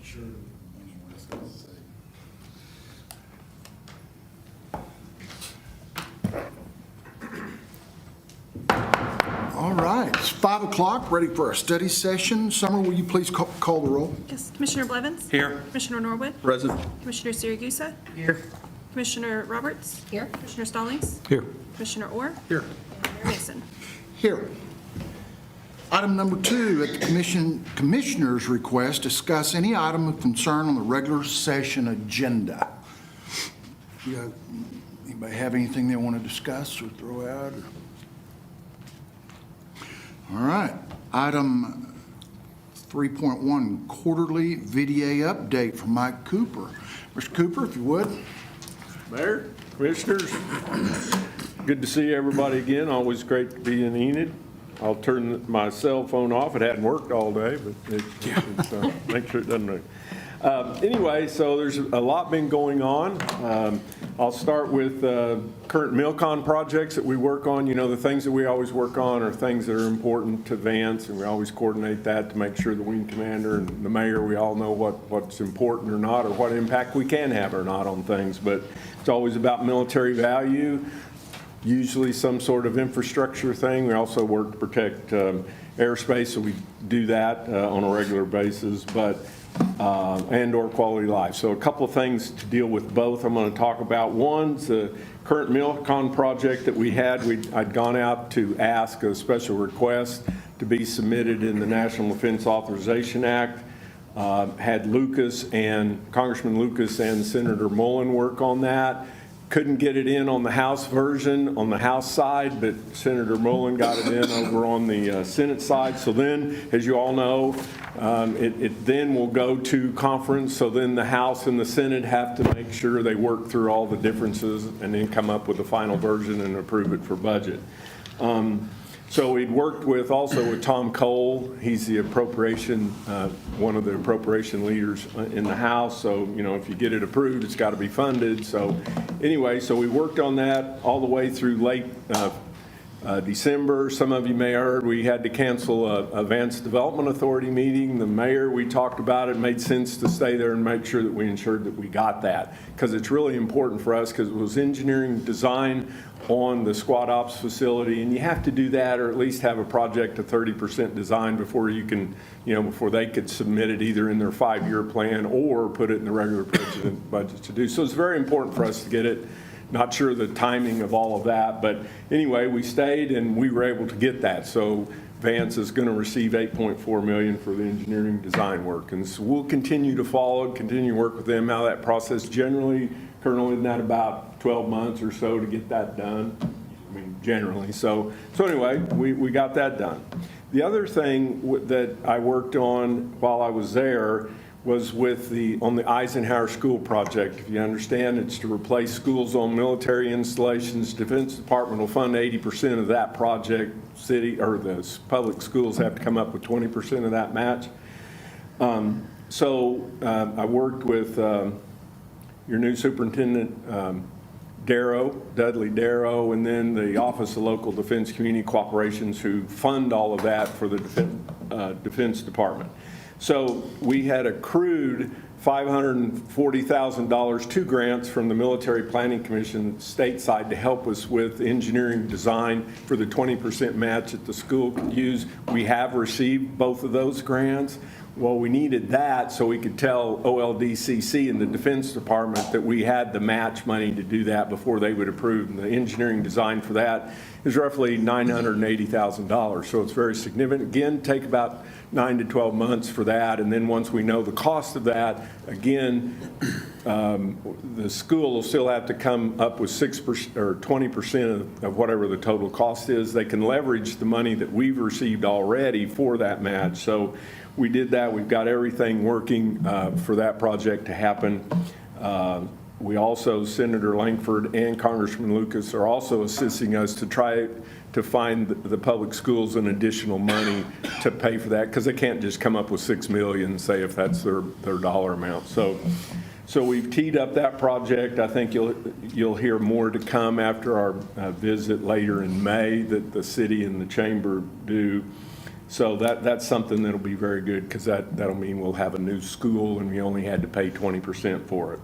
Sure. All right, it's 5 o'clock, ready for our study session. Summer, will you please call the roll? Yes, Commissioner Blevins? Here. Commissioner Norwood? Present. Commissioner Siragusa? Here. Commissioner Roberts? Here. Commissioner Stallings? Here. Commissioner Orr? Here. And Mayor Mason. Here. Item number 2, at the Commissioner's request, discuss any item of concern on the regular session agenda. Anybody have anything they want to discuss or throw out? All right. Item 3.1, quarterly VDA update from Mike Cooper. Mr. Cooper, if you would. Mayor, Commissioners, good to see everybody again. Always great to be in Enid. I'll turn my cell phone off. It hadn't worked all day, but make sure it doesn't ring. Anyway, so there's a lot been going on. I'll start with current MILCON projects that we work on. You know, the things that we always work on are things that are important to Vance, and we always coordinate that to make sure the wing commander and the mayor, we all know what's important or not, or what impact we can have or not on things. But it's always about military value, usually some sort of infrastructure thing. We also work to protect airspace, so we do that on a regular basis, and/or quality life. So a couple of things to deal with both I'm going to talk about. One's the current MILCON project that we had. I'd gone out to ask a special request to be submitted in the National Defense Authorization Act. Had Congressman Lucas and Senator Mullen work on that. Couldn't get it in on the House version, on the House side, but Senator Mullen got it in over on the Senate side. So then, as you all know, it then will go to conference. So then the House and the Senate have to make sure they work through all the differences and then come up with a final version and approve it for budget. So we'd worked also with Tom Cole. He's the one of the appropriation leaders in the House. So, you know, if you get it approved, it's got to be funded. So anyway, so we worked on that all the way through late December. Some of you may have heard we had to cancel a Vance Development Authority meeting. The mayor, we talked about it, made sense to stay there and make sure that we ensured that we got that, because it's really important for us, because it was engineering design on the squad ops facility, and you have to do that, or at least have a project to 30% design before you can, before they could submit it either in their 5-year plan or put it in the regular budget to do. So it's very important for us to get it. Not sure the timing of all of that, but anyway, we stayed and we were able to get that. So Vance is going to receive $8.4 million for the engineering design work, and so we'll continue to continue to work with them. Now that process generally, Colonel, isn't that about 12 months or so to get that done? I mean, generally. So anyway, we got that done. The other thing that I worked on while I was there was on the Eisenhower School project. If you understand, it's to replace school zone military installations. Defense Department will fund 80% of that project. City or the public schools have to come up with 20% of that match. I worked with your new superintendent, Dudley Darrow, and then the Office of Local Defense Community Cooperations, who fund all of that for the Defense Department. So we had accrued $540,000, 2 grants from the Military Planning Commission stateside to help us with engineering design for the 20% match that the school could use. We have received both of those grants. Well, we needed that so we could tell OLDCC and the Defense Department that we had the match money to do that before they would approve. And the engineering design for that is roughly $980,000. So it's very significant. Again, take about 9 to 12 months for that. And then once we know the cost of that, again, the school will still have to come up with 6% or 20% of whatever the total cost is. They can leverage the money that we've received already for that match. So we did that. We've got everything working for that project to happen. We also, Senator Langford and Congressman Lucas are also assisting us to try to find the public schools an additional money to pay for that, because they can't just come up with $6 million, say, if that's their dollar amount. So we've teed up that project. I think you'll hear more to come after our visit later in May that the city and the chamber do. So that's something that'll be very good, because that'll mean we'll have a new school and we only had to pay 20% for it.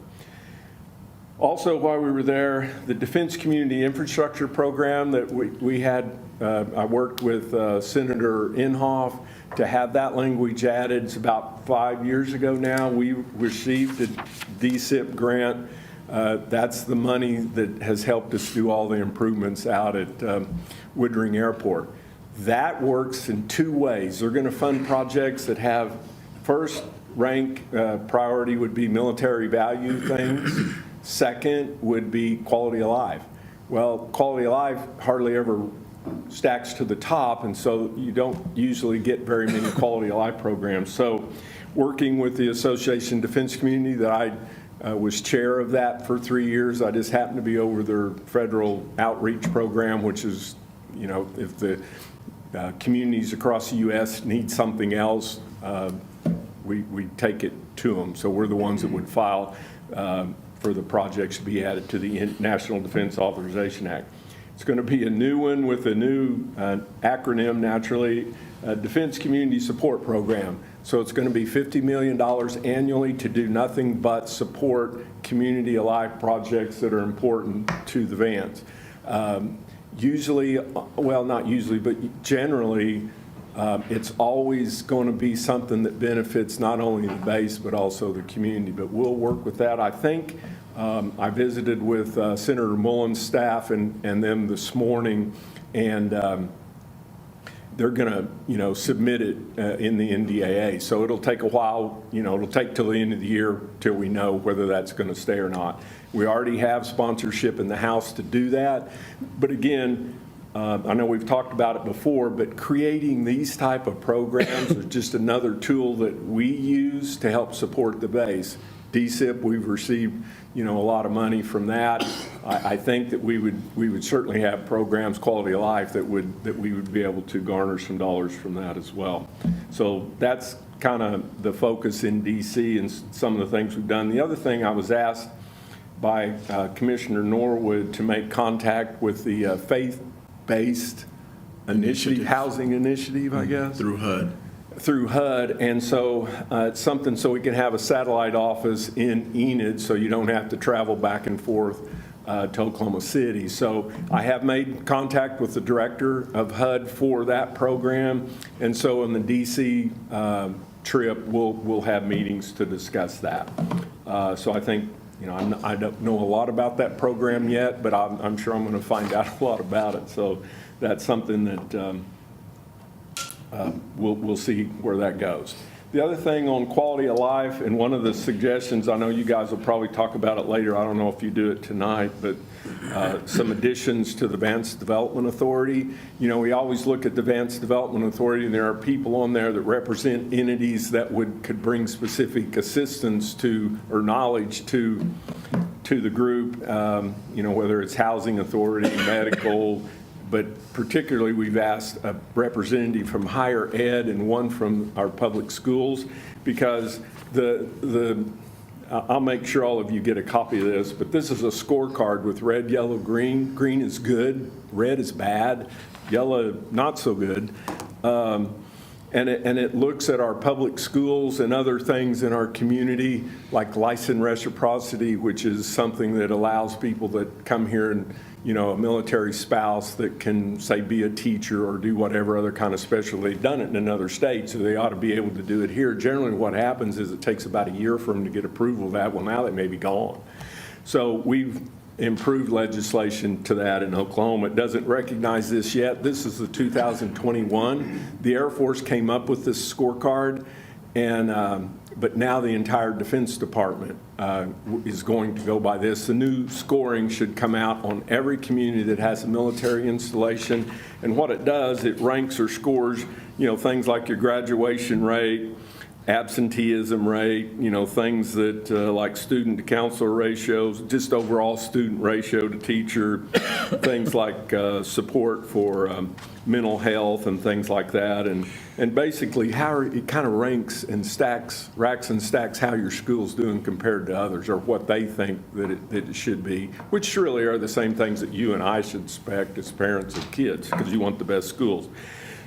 Also, while we were there, the Defense Community Infrastructure Program that we had, I worked with Senator Inhofe to have that language added. It's about 5 years ago now. We received a DSIP grant. That's the money that has helped us do all the improvements out at Woodring Airport. That works in two ways. They're going to fund projects that have first rank priority would be military value things. Second would be quality of life. Well, quality of life hardly ever stacks to the top, and so you don't usually get very many quality of life programs. So working with the Association Defense Community, that I was chair of that for 3 years. I just happened to be over their federal outreach program, which is, you know, if the communities across the U.S. need something else, we take it to them. So we're the ones that would file for the projects to be added to the National Defense Authorization Act. It's going to be a new one with a new acronym, naturally, Defense Community Support Program. So it's going to be $50 million annually to do nothing but support community alive projects that are important to the Vance. Usually, well, not usually, but generally, it's always going to be something that benefits not only the base but also the community. But we'll work with that. I think I visited with Senator Mullen's staff and them this morning, and they're going to, you know, submit it in the NDAA. So it'll take a while. You know, it'll take till the end of the year till we know whether that's going to stay or not. We already have sponsorship in the House to do that. But again, I know we've talked about it before, but creating these type of programs is just another tool that we use to help support the base. DSIP, we've received, you know, a lot of money from that. I think that we would certainly have programs, quality of life, that we would be able to garner some dollars from that as well. So that's kind of the focus in DC and some of the things we've done. The other thing, I was asked by Commissioner Norwood to make contact with the faith-based initiative, housing initiative, I guess. Through HUD. Through HUD, and so it's something so we can have a satellite office in Enid, so you don't have to travel back and forth to Oklahoma City. So I have made contact with the director of HUD for that program, and so on the DC trip, we'll have meetings to discuss that. So I think, you know, I don't know a lot about that program yet, but I'm sure I'm going to find out a lot about it. So that's something that we'll see where that goes. The other thing on quality of life, and one of the suggestions, I know you guys will probably talk about it later, I don't know if you do it tonight, but some additions to the Vance Development Authority. You know, we always look at the Vance Development Authority, and there are people on there that represent entities that could bring specific assistance to, or knowledge to the group, you know, whether it's housing authority, medical, but particularly we've asked a representative from higher ed and one from our public schools, because I'll make sure all of you get a copy of this, but this is a scorecard with red, yellow, green. Green is good, red is bad, yellow not so good. And it looks at our public schools and other things in our community, like license reciprocity, which is something that allows people that come here and, you know, a military spouse that can, say, be a teacher or do whatever other kind of special. They've done it in another state, so they ought to be able to do it here. Generally, what happens is it takes about a year for them to get approval of that. Well, now they may be gone. So we've improved legislation to that in Oklahoma. It doesn't recognize this yet. This is the 2021. The Air Force came up with this scorecard, and but now the entire Defense Department is going to go by this. The new scoring should come out on every community that has a military installation, and what it does, it ranks or scores, you know, things like your graduation rate, absenteeism rate, you know, things that like student to counselor ratios, just overall student ratio to teacher, things like support for mental health and things like that, and basically how it kind of ranks and racks and stacks how your school's doing compared to others, or what they think that it should be, which really are the same things that you and I should expect as parents of kids, because you want the best schools.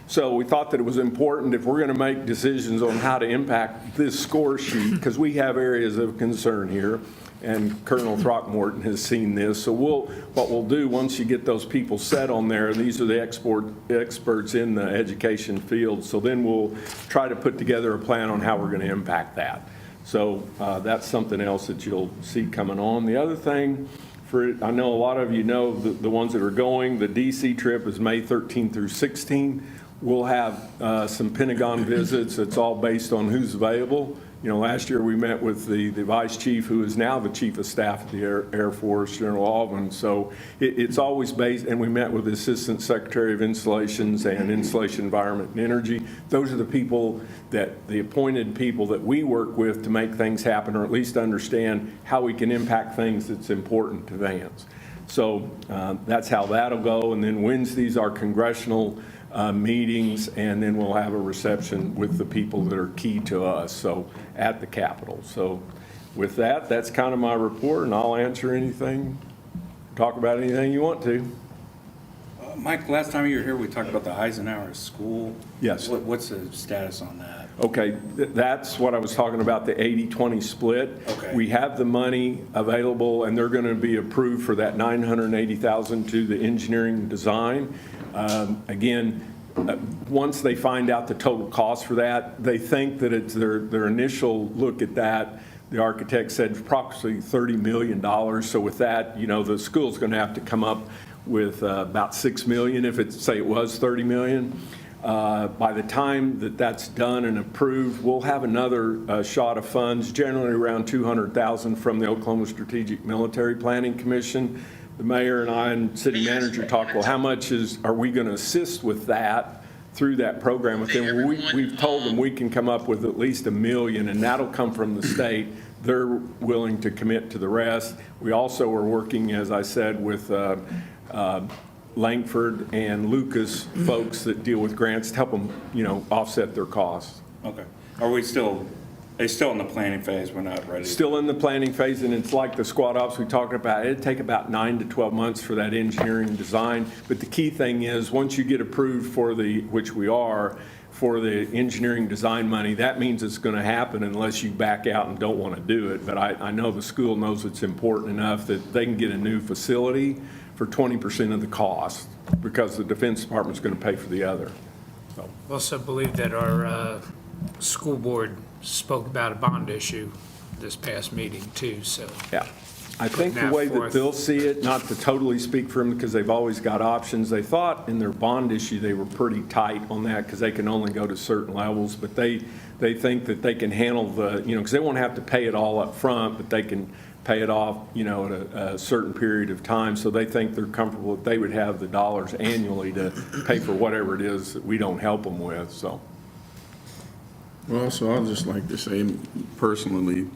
So we thought that it was important if we're going to make decisions on how to impact this score sheet, because we have areas of concern here, and Colonel Throckmorton has seen this. So what we'll do, once you get those people set on there, these are the experts in the education field, so then we'll try to put together a plan on how we're going to impact that. So that's something else that you'll see coming on. The other thing, I know a lot of you know the ones that are going, the DC trip is May 13 through 16. We'll have some Pentagon visits. It's all based on who's available. You know, last year we met with the vice chief, who is now the chief of staff of the Air Force, General Alvin. So it's always based, and we met with the Assistant Secretary of Installations and Installation Environment and Energy. Those are the people the appointed people that we work with to make things happen, or at least understand how we can impact things that's important to Vance. So that's how that'll go. And then Wednesdays are congressional meetings, and then we'll have a reception with the people that are key to us, so at the Capitol. So with that, that's kind of my report, and I'll answer anything, talk about anything you want to. Mike, last time you were here, we talked about the Eisenhower School. Yes. What's the status on that? Okay, that's what I was talking about, the 80-20 split. Okay. We have the money available, and they're going to be approved for that $980,000 to the engineering design. Again, once they find out the total cost for that, they think that it's their initial look at that. The architect said approximately $30 million. So with that, you know, the school's going to have to come up with about $6 million if it was $30 million. By the time that's done and approved, we'll have another shot of funds, generally around $200,000 from the Oklahoma Strategic Military Planning Commission. The mayor and I and city manager talked, well, how much are we going to assist with that through that program with them? We've told them we can come up with at least $1 million, and that'll come from the state. They're willing to commit to the rest. We also are working, as I said, with Langford and Lucas folks that deal with grants to help them, you know, offset their costs. Okay. Are we still in the planning phase? We're not ready? Still in the planning phase, and it's like the squad ops we talked about. It'd take about 9 to 12 months for that engineering design. But the key thing is, once you get approved for which we are, for the engineering design money, that means it's going to happen unless you back out and don't want to do it. But I know the school knows it's important enough that they can get a new facility for 20% of the cost, because the Defense Department's going to pay for the other. So. I also believe that our school board spoke about a bond issue this past meeting too, so. Yeah. I think the that way that forth. they'll see it, not to totally speak for them because they've always got options, they thought in their bond issue they were pretty tight on that because they can only go to certain levels, but they think that they can handle because they won't have to pay it all up front, but they can pay it off, at a certain period of time. So they think they're comfortable that they would have the dollars annually to pay for whatever it is that we don't help them with, so. Well, so I'd just like to say personally,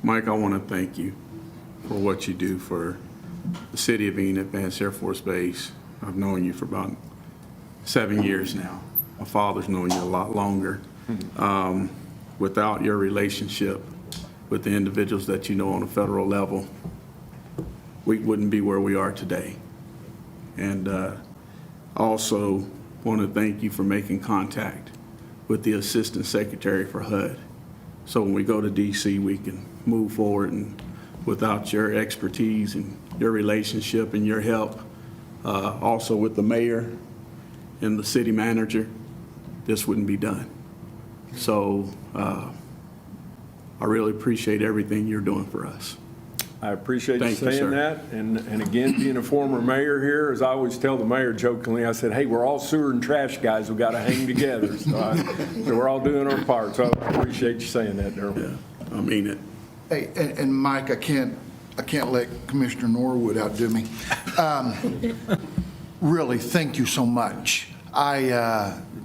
Mike, I want to thank you for what you do for the city of Enid, Vance Air Force Base. I've known you for about 7 years now. My father's known you a lot longer. Without your relationship with the individuals that you know on a federal level, we wouldn't be where we are today. And I also want to thank you for making contact with the Assistant Secretary for HUD. So when we go to DC, we can move forward, and without your expertise and your relationship and your help, also with the mayor and the city manager, this wouldn't be done. So I really appreciate everything you're doing for us. I appreciate you Thank you, saying sir. that. And again, being a former mayor here, as I always tell the mayor jokingly, I said, hey, we're all sewer and trash guys. We've got to hang together. So we're all doing our part. So I appreciate you saying that, Darryl. I mean it. Hey, and Mike, I can't let Commissioner Norwood outdo me. Really, thank you so much.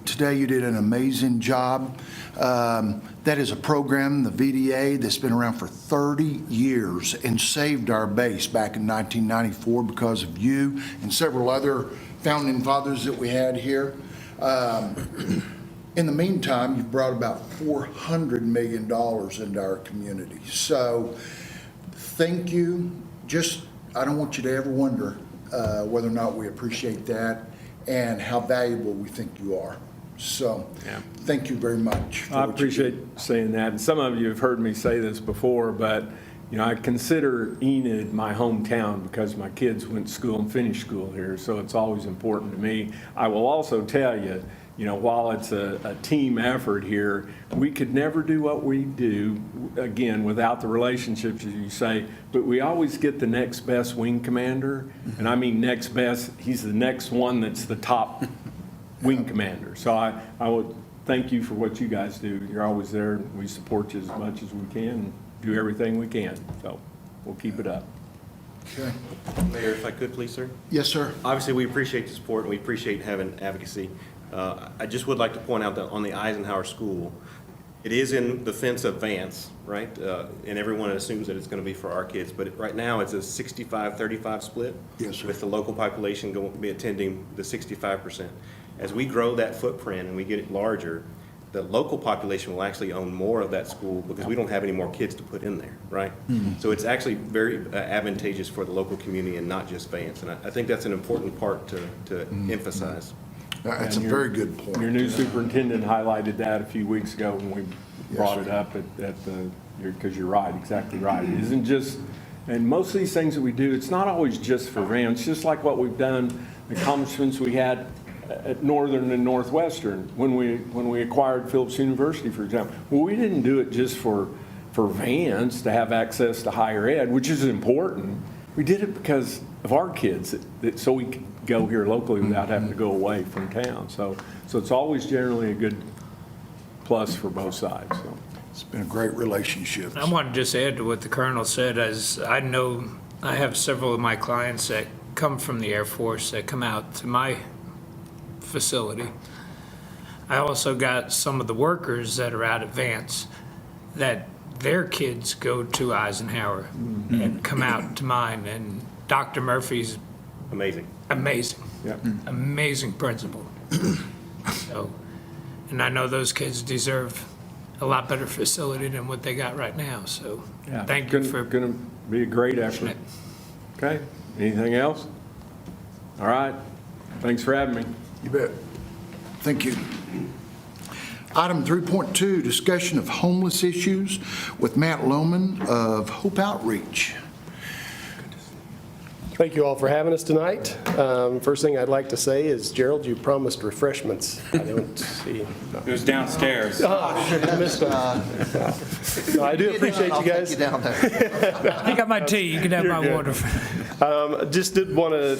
Today you did an amazing job. That is a program, the VDA, that's been around for 30 years and saved our base back in 1994 because of you and several other founding fathers that we had here. In the meantime, you've brought about $400 million into our community. So thank you. I don't want you to ever wonder whether or not we appreciate that and how valuable we think you are. So, Yeah. thank you very much. for I what you appreciate do. saying that. And some of you have heard me say this before, but, I consider Enid my hometown because my kids went to school and finished school here, so it's always important to me. I will also tell you, while it's a team effort here, we could never do what we do, again, without the relationships, as you say, but we always get the next best wing commander, and I mean next best, he's the next one that's the top wing commander. So I would thank you for what you guys do. You're always there. We support you as much as we can, and do everything we can. So we'll keep it up. Okay. Mayor, if I could, please, sir. Yes, sir. Obviously, we appreciate the support and we appreciate having advocacy. I just would like to point out that on the Eisenhower School, it is in the fence of Vance, right? And everyone assumes that it's going to be for our kids, but right now it's a 65-35 split. Yes, sir. With the local population going to be attending the 65%. As we grow that footprint and we get it larger, the local population will actually own more of that school because we don't have any more kids to put in there, right? So it's actually very advantageous for the local community and not just Vance. And I think that's an important part to emphasize. That's a And your- very good point. Your new superintendent highlighted that a few weeks ago when we brought it up because you're right, exactly right. It isn't just, and most of these things that we do, it's not always just for Vance, just like what we've done, the accomplishments we had at Northern and Northwestern when we acquired Phillips University, for example. Well, we didn't do it just for Vance to have access to higher ed, which is important. We did it because of our kids, so we could go here locally without having to go away from town. So it's always generally a good plus for both sides. So. It's been a great relationship. I want to just add to what the Colonel said, as I know I have several of my clients that come from the Air Force that come out to my facility. I also got some of the workers that are out at Vance that their kids go to Eisenhower and come out to mine, and Dr. Murphy's Amazing. amazing, Yeah. amazing principal. So, and I know those kids deserve a lot better facility than what they got right now, so Yeah. thank you for Going to be a great effort. Okay, anything else? All right, thanks for having me. You bet. Thank you. Item 3.2, discussion of homeless issues with Matt Lohman of Hope Outreach. Thank you all for having us tonight. First thing I'd like to say is, Gerald, you promised refreshments. I don't see. It was downstairs. I missed them. No, I do appreciate you guys. I got my tea, you can have my water. Just did want to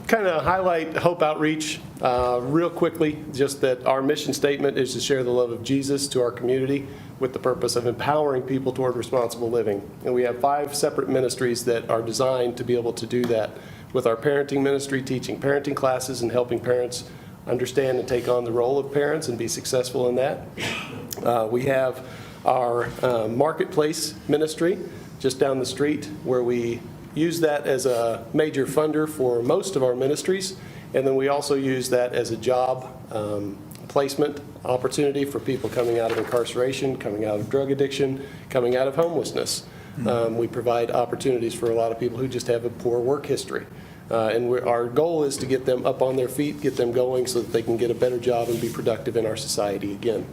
kind of highlight Hope Outreach real quickly, just that our mission statement is to share the love of Jesus to our community with the purpose of empowering people toward responsible living. And we have 5 separate ministries that are designed to be able to do that, with our parenting ministry teaching parenting classes and helping parents understand and take on the role of parents and be successful in that. We have our marketplace ministry just down the street, where we use that as a major funder for most of our ministries. And then we also use that as a job placement opportunity for people coming out of incarceration, coming out of drug addiction, coming out of homelessness. We provide opportunities for a lot of people who just have a poor work history. And our goal is to get them up on their feet, get them going so that they can get a better job and be productive in our society again.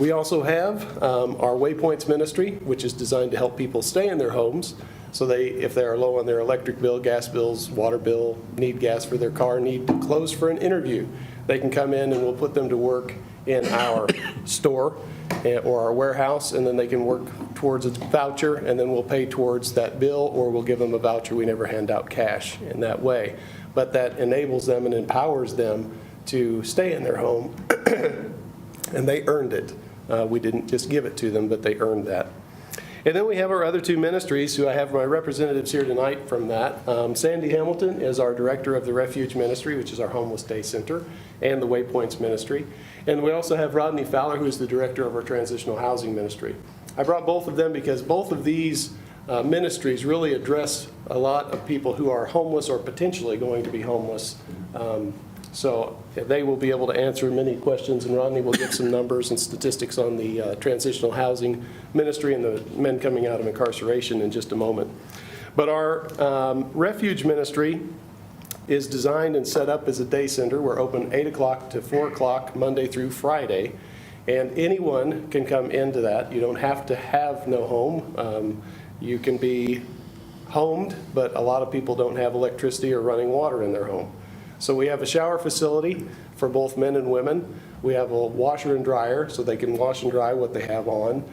We also have our Waypoints ministry, which is designed to help people stay in their homes. So if they are low on their electric bill, gas bills, water bill, need gas for their car, need clothes for an interview, they can come in and we'll put them to work in our store or our warehouse, and then they can work towards a voucher, and then we'll pay towards that bill, or we'll give them a voucher. We never hand out cash in that way. But that enables them and empowers them to stay in their home, and they earned it. We didn't just give it to them, but they earned that. And then we have our other 2 ministries, who I have my representatives here tonight from that. Sandy Hamilton is our director of the Refuge Ministry, which is our homeless day center, and the Waypoints Ministry. And we also have Rodney Fowler, who is the director of our transitional housing ministry. I brought both of them because both of these ministries really address a lot of people who are homeless or potentially going to be homeless. So they will be able to answer many questions, and Rodney will give some numbers and statistics on the transitional housing ministry and the men coming out of incarceration in just a moment. But our refuge ministry is designed and set up as a day center. We're open 8 o'clock to 4 o'clock, Monday through Friday. And anyone can come into that. You don't have to have no home. You can be homed, but a lot of people don't have electricity or running water in their home. So we have a shower facility for both men and women. We have a washer and dryer so they can wash and dry what they have on.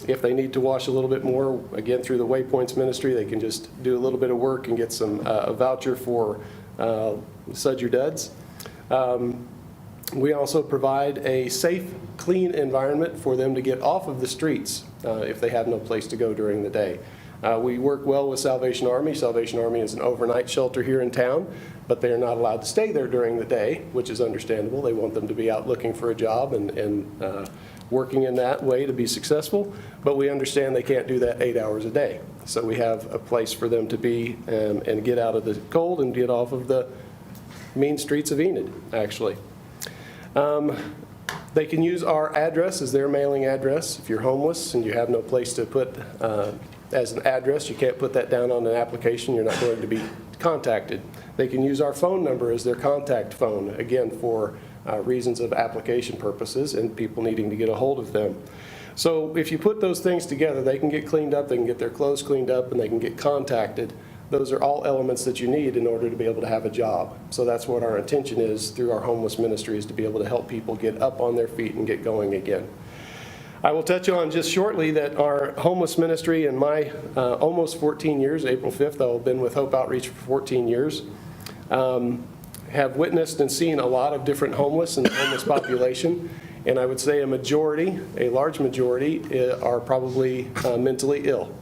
If they need to wash a little bit more, again, through the Waypoints Ministry, they can just do a little bit of work and get some a voucher for Suds Your Duds. We also provide a safe, clean environment for them to get off of the streets if they have no place to go during the day. We work well with Salvation Army. Salvation Army is an overnight shelter here in town, but they are not allowed to stay there during the day, which is understandable. They want them to be out looking for a job and working in that way to be successful, but we understand they can't do that 8 hours a day. So we have a place for them to be and get out of the cold and get off of the mean streets of Enid, actually. They can use our address as their mailing address. If you're homeless and you have no place to put as an address, you can't put that down on an application, you're not going to be contacted. They can use our phone number as their contact phone, again, for reasons of application purposes and people needing to get a hold of them. So if you put those things together, they can get cleaned up, they can get their clothes cleaned up, and they can get contacted. Those are all elements that you need in order to be able to have a job. So that's what our intention is through our homeless ministry, is to be able to help people get up on their feet and get going again. I will touch on just shortly that our homeless ministry in my almost 14 years, April 5th, I've been with Hope Outreach for 14 years, have witnessed and seen a lot of different homeless and homeless population. And I would say a large majority are probably mentally ill.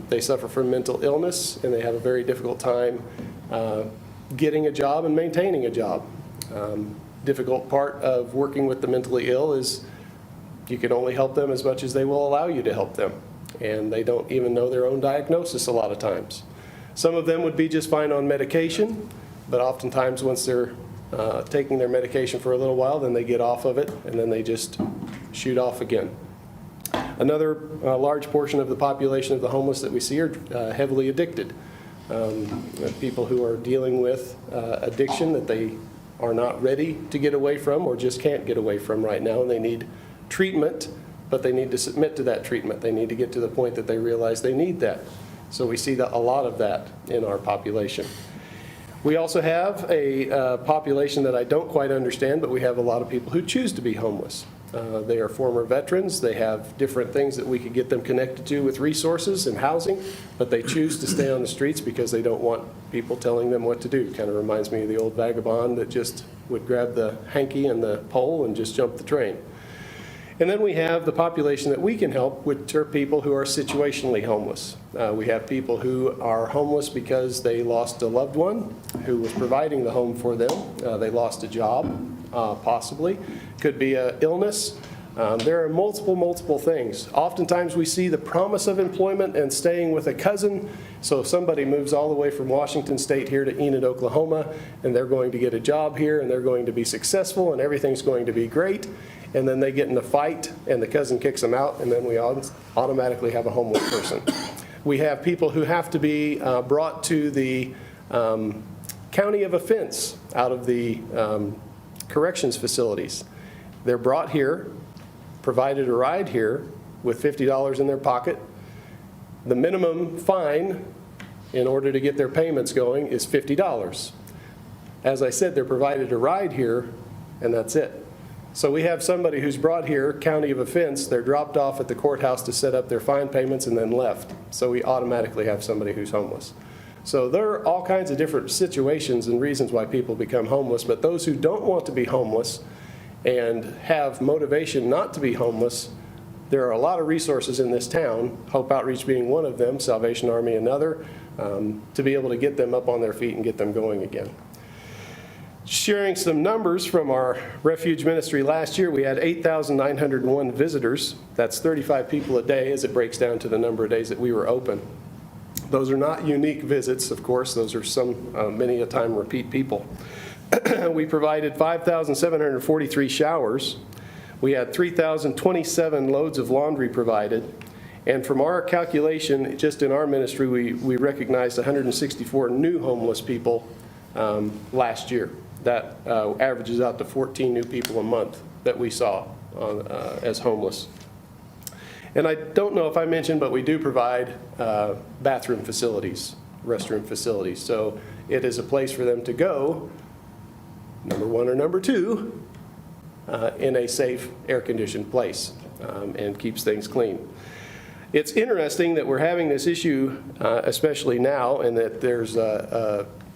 They suffer from mental illness and they have a very difficult time getting a job and maintaining a job. Difficult part of working with the mentally ill is you can only help them as much as they will allow you to help them. And they don't even know their own diagnosis a lot of times. Some of them would be just fine on medication, but oftentimes once they're taking their medication for a little while, then they get off of it and then they just shoot off again. Another large portion of the population of the homeless that we see are heavily addicted. People who are dealing with addiction that they are not ready to get away from or just can't get away from right now, and they need treatment, but they need to submit to that treatment. They need to get to the point that they realize they need that. So we see a lot of that in our population. We also have a population that I don't quite understand, but we have a lot of people who choose to be homeless. They are former veterans. They have different things that we could get them connected to with resources and housing, but they choose to stay on the streets because they don't want people telling them what to do. Kind of reminds me of the old vagabond that just would grab the hanky and the pole and just jump the train. And then we have the population that we can help, which are people who are situationally homeless. We have people who are homeless because they lost a loved one who was providing the home for them. They lost a job, possibly. Could be an illness. There are multiple things. Oftentimes we see the promise of employment and staying with a cousin. So if somebody moves all the way from Washington State here to Enid, Oklahoma, and they're going to get a job here and they're going to be successful and everything's going to be great, and then they get in a fight and the cousin kicks them out, and then we automatically have a homeless person. We have people who have to be brought to the county of offense out of the corrections facilities. They're brought here, provided a ride here with $50 in their pocket. The minimum fine in order to get their payments going is $50. As I said, they're provided a ride here, and that's it. So we have somebody who's brought here, county of offense, they're dropped off at the courthouse to set up their fine payments and then left. So we automatically have somebody who's homeless. So there are all kinds of different situations and reasons why people become homeless, but those who don't want to be homeless and have motivation not to be homeless, there are a lot of resources in this town, Hope Outreach being one of them, Salvation Army another, to be able to get them up on their feet and get them going again. Sharing some numbers from our refuge ministry last year, we had 8,901 visitors. That's 35 people a day as it breaks down to the number of days that we were open. Those are not unique visits, of course. Those are many a time repeat people. We provided 5,743 showers. We had 3,027 loads of laundry provided. And from our calculation, just in our ministry, we recognized 164 new homeless people last year. That averages out to 14 new people a month that we saw as homeless. And I don't know if I mentioned, but we do provide bathroom facilities, restroom facilities. So it is a place for them to go, number one or number two, in a safe, air-conditioned place, and keeps things clean. It's interesting that we're having this issue, especially now, and that there's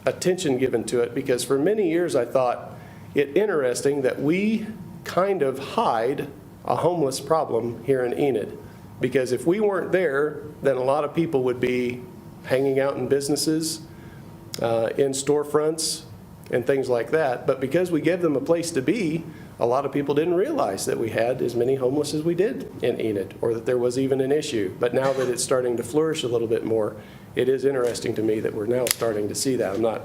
attention given to it, because for many years I thought it interesting that we kind of hide a homeless problem here in Enid. Because if we weren't there, then a lot of people would be hanging out in businesses, in storefronts, and things like that. But because we gave them a place to be, a lot of people didn't realize that we had as many homeless as we did in Enid, or that there was even an issue. But now that it's starting to flourish a little bit more, it is interesting to me that we're now starting to see that. I'm not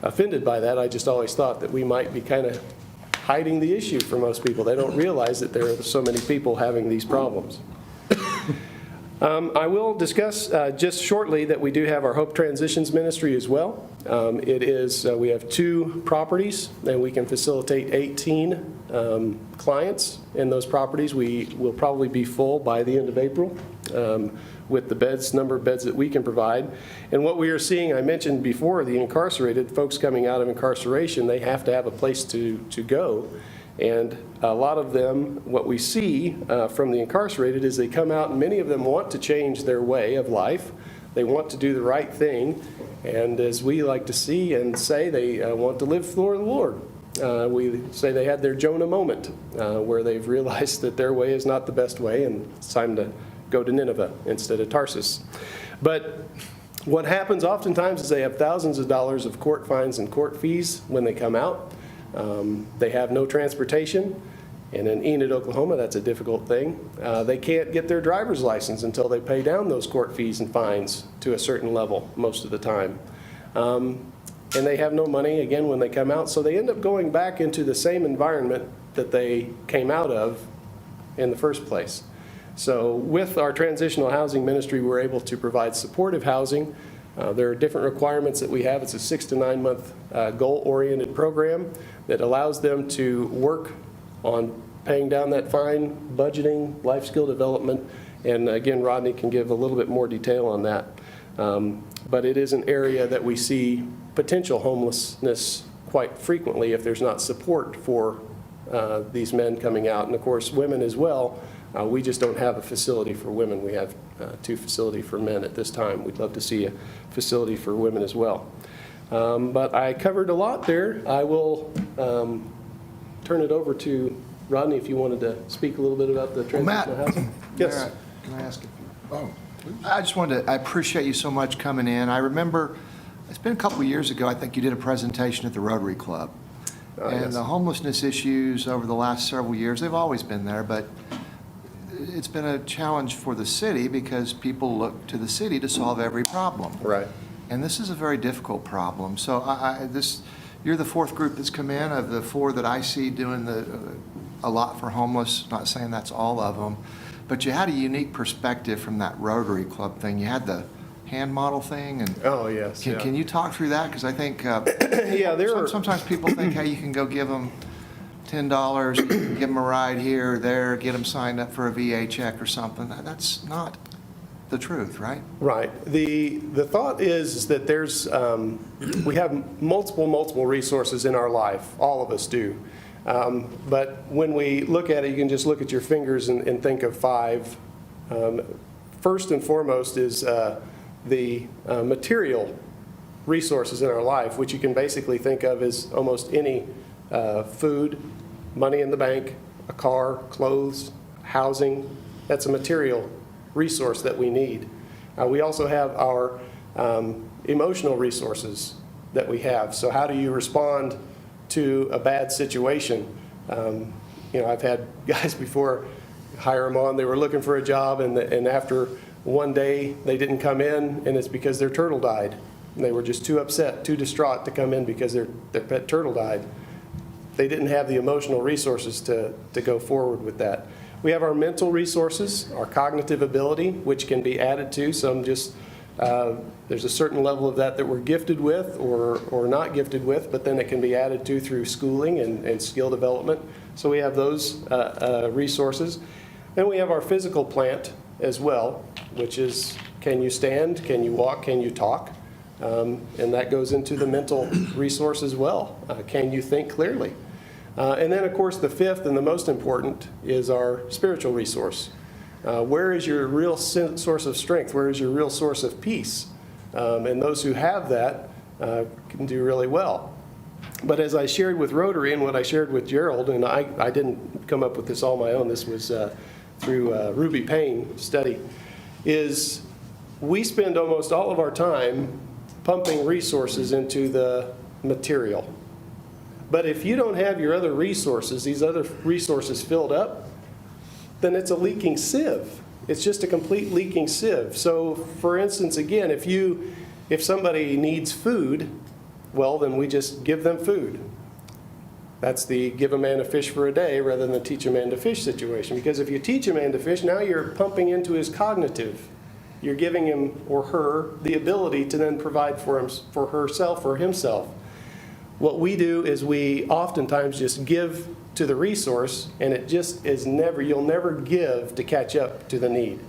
offended by that. I just always thought that we might be kind of hiding the issue for most people. They don't realize that there are so many people having these problems. I will discuss just shortly that we do have our Hope Transitions Ministry as well. We have 2 properties, and we can facilitate 18 clients in those properties. We will probably be full by the end of April with the number of beds that we can provide. And what we are seeing, I mentioned before, the incarcerated, folks coming out of incarceration, they have to have a place to go. And a lot of them, what we see from the incarcerated is they come out, and many of them want to change their way of life. They want to do the right thing. And as we like to see and say, they want to live for the Lord. We say they had their Jonah moment where they've realized that their way is not the best way, and it's time to go to Nineveh instead of Tarsus. But what happens oftentimes is they have thousands of dollars of court fines and court fees when they come out. They have no transportation, and in Enid, Oklahoma, that's a difficult thing. They can't get their driver's license until they pay down those court fees and fines to a certain level most of the time. And they have no money, again, when they come out, so they end up going back into the same environment that they came out of in the first place. So with our transitional housing ministry, we're able to provide supportive housing. There are different requirements that we have. It's a 6 to 9 month goal-oriented program that allows them to work on paying down that fine, budgeting, life skill development, and again, Rodney can give a little bit more detail on that. But it is an area that we see potential homelessness quite frequently if there's not support for these men coming out, and of course women as well. We just don't have a facility for women. We have 2 facilities for men at this time. We'd love to see a facility for women as well. But I covered a lot there. I will turn it over to Rodney if you wanted to speak a little bit about the transitional housing. Yes. Mayor, can I ask a few? I just wanted to, I appreciate you so much coming in. I remember, it's been a couple of years ago, I think you did a presentation at the Rotary Club. And Yes. the homelessness issues over the last several years, they've always been there, but it's been a challenge for the city because people look to the city to solve every problem. Right. And this is a very difficult problem. So you're the 4th group that's come in of the 4 that I see doing a lot for homeless. Not saying that's all of them, but you had a unique perspective from that Rotary Club thing. You had the hand model thing, and Oh, yes. can you talk through that? Because I think Yeah, there are. sometimes people think, hey, you can go give them $10, you can give them a ride here or there, get them signed up for a VA check or something. That's not the truth, right? Right. The thought is that there's, we have multiple resources in our life. All of us do. But when we look at it, you can just look at your fingers and think of 5. First and foremost is the material resources in our life, which you can basically think of as almost any food, money in the bank, a car, clothes, housing. That's a material resource that we need. We also have our emotional resources that we have. So how do you respond to a bad situation? I've had guys before hire them on, they were looking for a job, and after one day they didn't come in, and it's because their turtle died. And they were just too upset, too distraught to come in because their pet turtle died. They didn't have the emotional resources to go forward with that. We have our mental resources, our cognitive ability, which can be added to. Some just, there's a certain level of that we're gifted with or not gifted with, but then it can be added to through schooling and skill development. So we have those resources. Then we have our physical plant as well, which is, can you stand, can you walk, can you talk? And that goes into the mental resource as well. Can you think clearly? And then, of course, the fifth and the most important is our spiritual resource. Where is your real source of strength? Where is your real source of peace? And those who have that can do really well. But as I shared with Rotary and what I shared with Gerald, and I didn't come up with this all my own, this was through Ruby Payne study, is we spend almost all of our time pumping resources into the material. But if you don't have your other resources, these other resources filled up, then it's a leaking sieve. It's just a complete leaking sieve. So for instance, again, if somebody needs food, well, then we just give them food. That's the give a man a fish for a day rather than the teach a man to fish situation. Because if you teach a man to fish, now you're pumping into his cognitive. You're giving him or her the ability to then provide for herself or himself. What we do is we oftentimes just give to the resource, and it just is you'll never give to catch up to the need.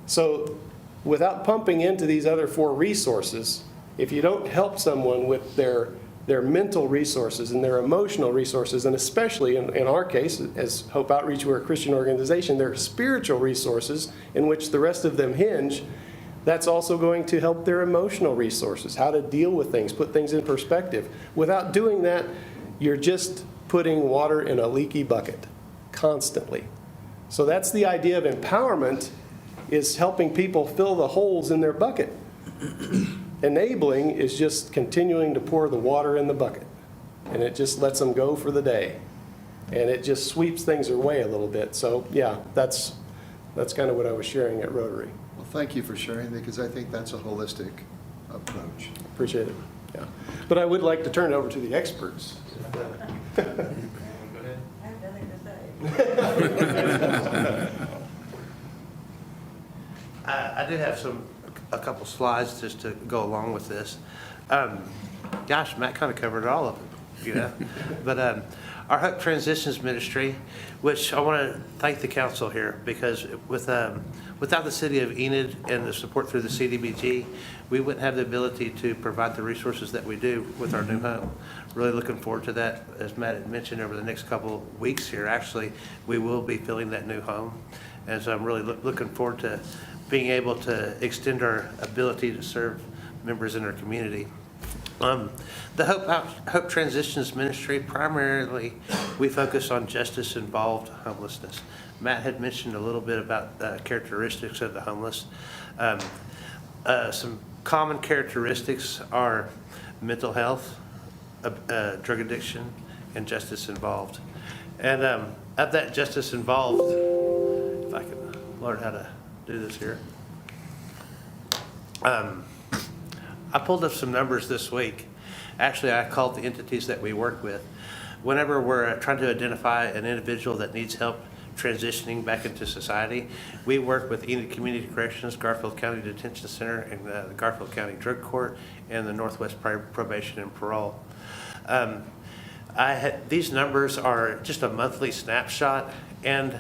So without pumping into these other four resources, if you don't help someone with their mental resources and their emotional resources, and especially in our case, as Hope Outreach, we're a Christian organization, their spiritual resources in which the rest of them hinge, that's also going to help their emotional resources, how to deal with things, put things in perspective. Without doing that, you're just putting water in a leaky bucket constantly. So that's the idea of empowerment, is helping people fill the holes in their bucket. Enabling is just continuing to pour the water in the bucket, and it just lets them go for the day, and it just sweeps things away a little bit. So yeah, that's kind of what I was sharing at Rotary. Well, thank you for sharing, because I think that's a holistic approach. Appreciate it. Yeah, but I would like to turn it over to the experts. I do have a couple slides just to go along with this. Gosh, Matt kind of covered all of it, you know. But our Hope Transitions Ministry, which I want to thank the council here, because without the city of Enid and the support through the CDBG, we wouldn't have the ability to provide the resources that we do with our new home. Really looking forward to that. As Matt had mentioned, over the next couple of weeks here, actually, we will be filling that new home. And so I'm really looking forward to being able to extend our ability to serve members in our community. The Hope Transitions Ministry, primarily we focus on justice-involved homelessness. Matt had mentioned a little bit about characteristics of the homeless. Some common characteristics are mental health, drug addiction, and justice involved. And of that justice involved, if I can learn how to do this here. I pulled up some numbers this week. Actually, I called the entities that we work with. Whenever we're trying to identify an individual that needs help transitioning back into society, we work with Enid Community Corrections, Garfield County Detention Center, and the Garfield County Drug Court, and the Northwest Probation and Parole. These numbers are just a monthly snapshot, and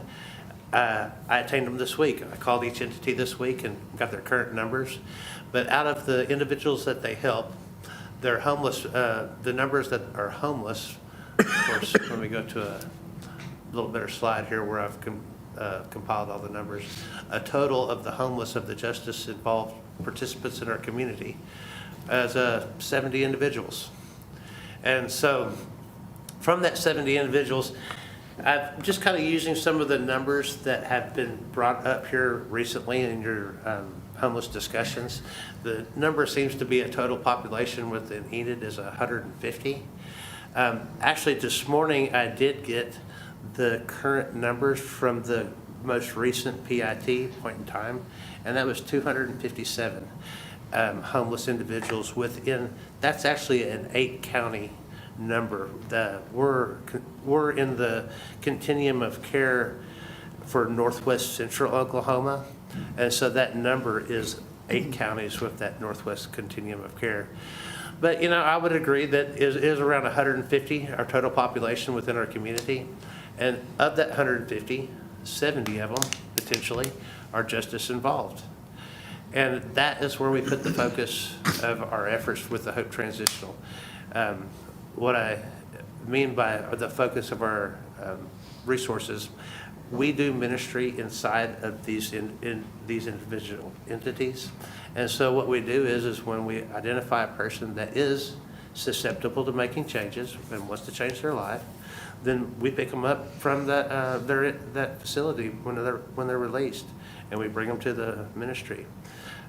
I attained them this week. I called each entity this week and got their current numbers. But out of the individuals that they help, they're homeless. The numbers that are homeless, of course, let me go to a little better slide here where I've compiled all the numbers. A total of the homeless of the justice-involved participants in our community as 70 individuals. And so from that 70 individuals, I'm just kind of using some of the numbers that have been brought up here recently in your homeless discussions. The number seems to be a total population within Enid is 150. Actually, this morning I did get the current numbers from the most recent PIT point in time, and that was 257 homeless individuals within. That's actually an 8-county number. We're in the continuum of care for Northwest Central Oklahoma. And so that number is 8 counties with that Northwest continuum of care. But, you know, I would agree that is around 150, our total population within our community. And of that 150, 70 of them potentially are justice involved. And that is where we put the focus of our efforts with the Hope Transitional. What I mean by the focus of our resources, we do ministry inside of these these individual entities. And so what we do is when we identify a person that is susceptible to making changes and wants to change their life, then we pick them up from that facility when they're released, and we bring them to the ministry.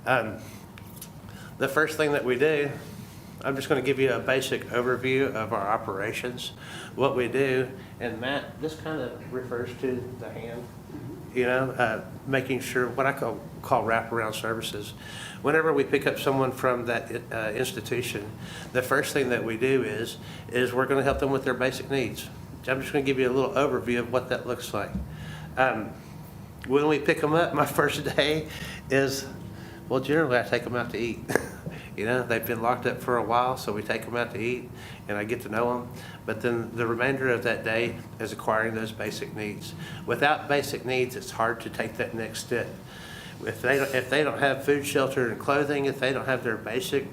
The first thing that we do, I'm just going to give you a basic overview of our operations, what we do. And Matt, this kind of refers to the hand, you know, making sure what I call wraparound services. Whenever we pick up someone from that institution, the first thing that we do is we're going to help them with their basic needs. I'm just going to give you a little overview of what that looks like. When we pick them up, my first day is, well, generally I take them out to eat. You know, they've been locked up for a while, so we take them out to eat, and I get to know them. But then the remainder of that day is acquiring those basic needs. Without basic needs, it's hard to take that next step. If they don't have food, shelter, and clothing, if they don't have their basic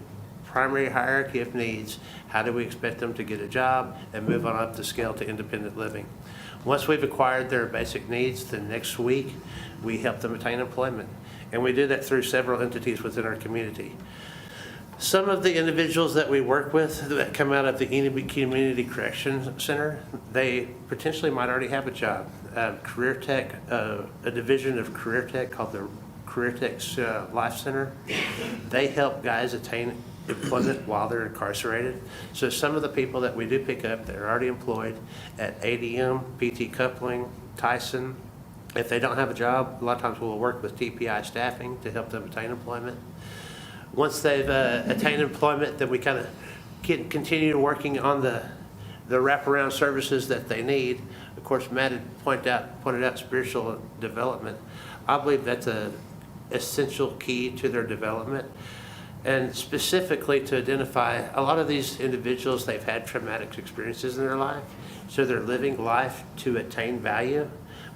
primary hierarchy of needs, how do we expect them to get a job and move on up the scale to independent living? Once we've acquired their basic needs, the next week, we help them attain employment. And we do that through several entities within our community. Some of the individuals that we work with that come out of the Enid Community Correction Center, they potentially might already have a job. Career Tech, a division of Career Tech called the Career Tech Life Center, they help guys attain employment while they're incarcerated. So some of the people that we do pick up that are already employed at ADM, PT Coupling, Tyson, if they don't have a job, a lot of times we'll work with TPI staffing to help them attain employment. Once they've attained employment, then we kind of continue working on the wraparound services that they need. Of course, Matt had pointed out spiritual development. I believe that's an essential key to their development. And specifically to identify, a lot of these individuals, they've had traumatic experiences in their life, so they're living life to attain value.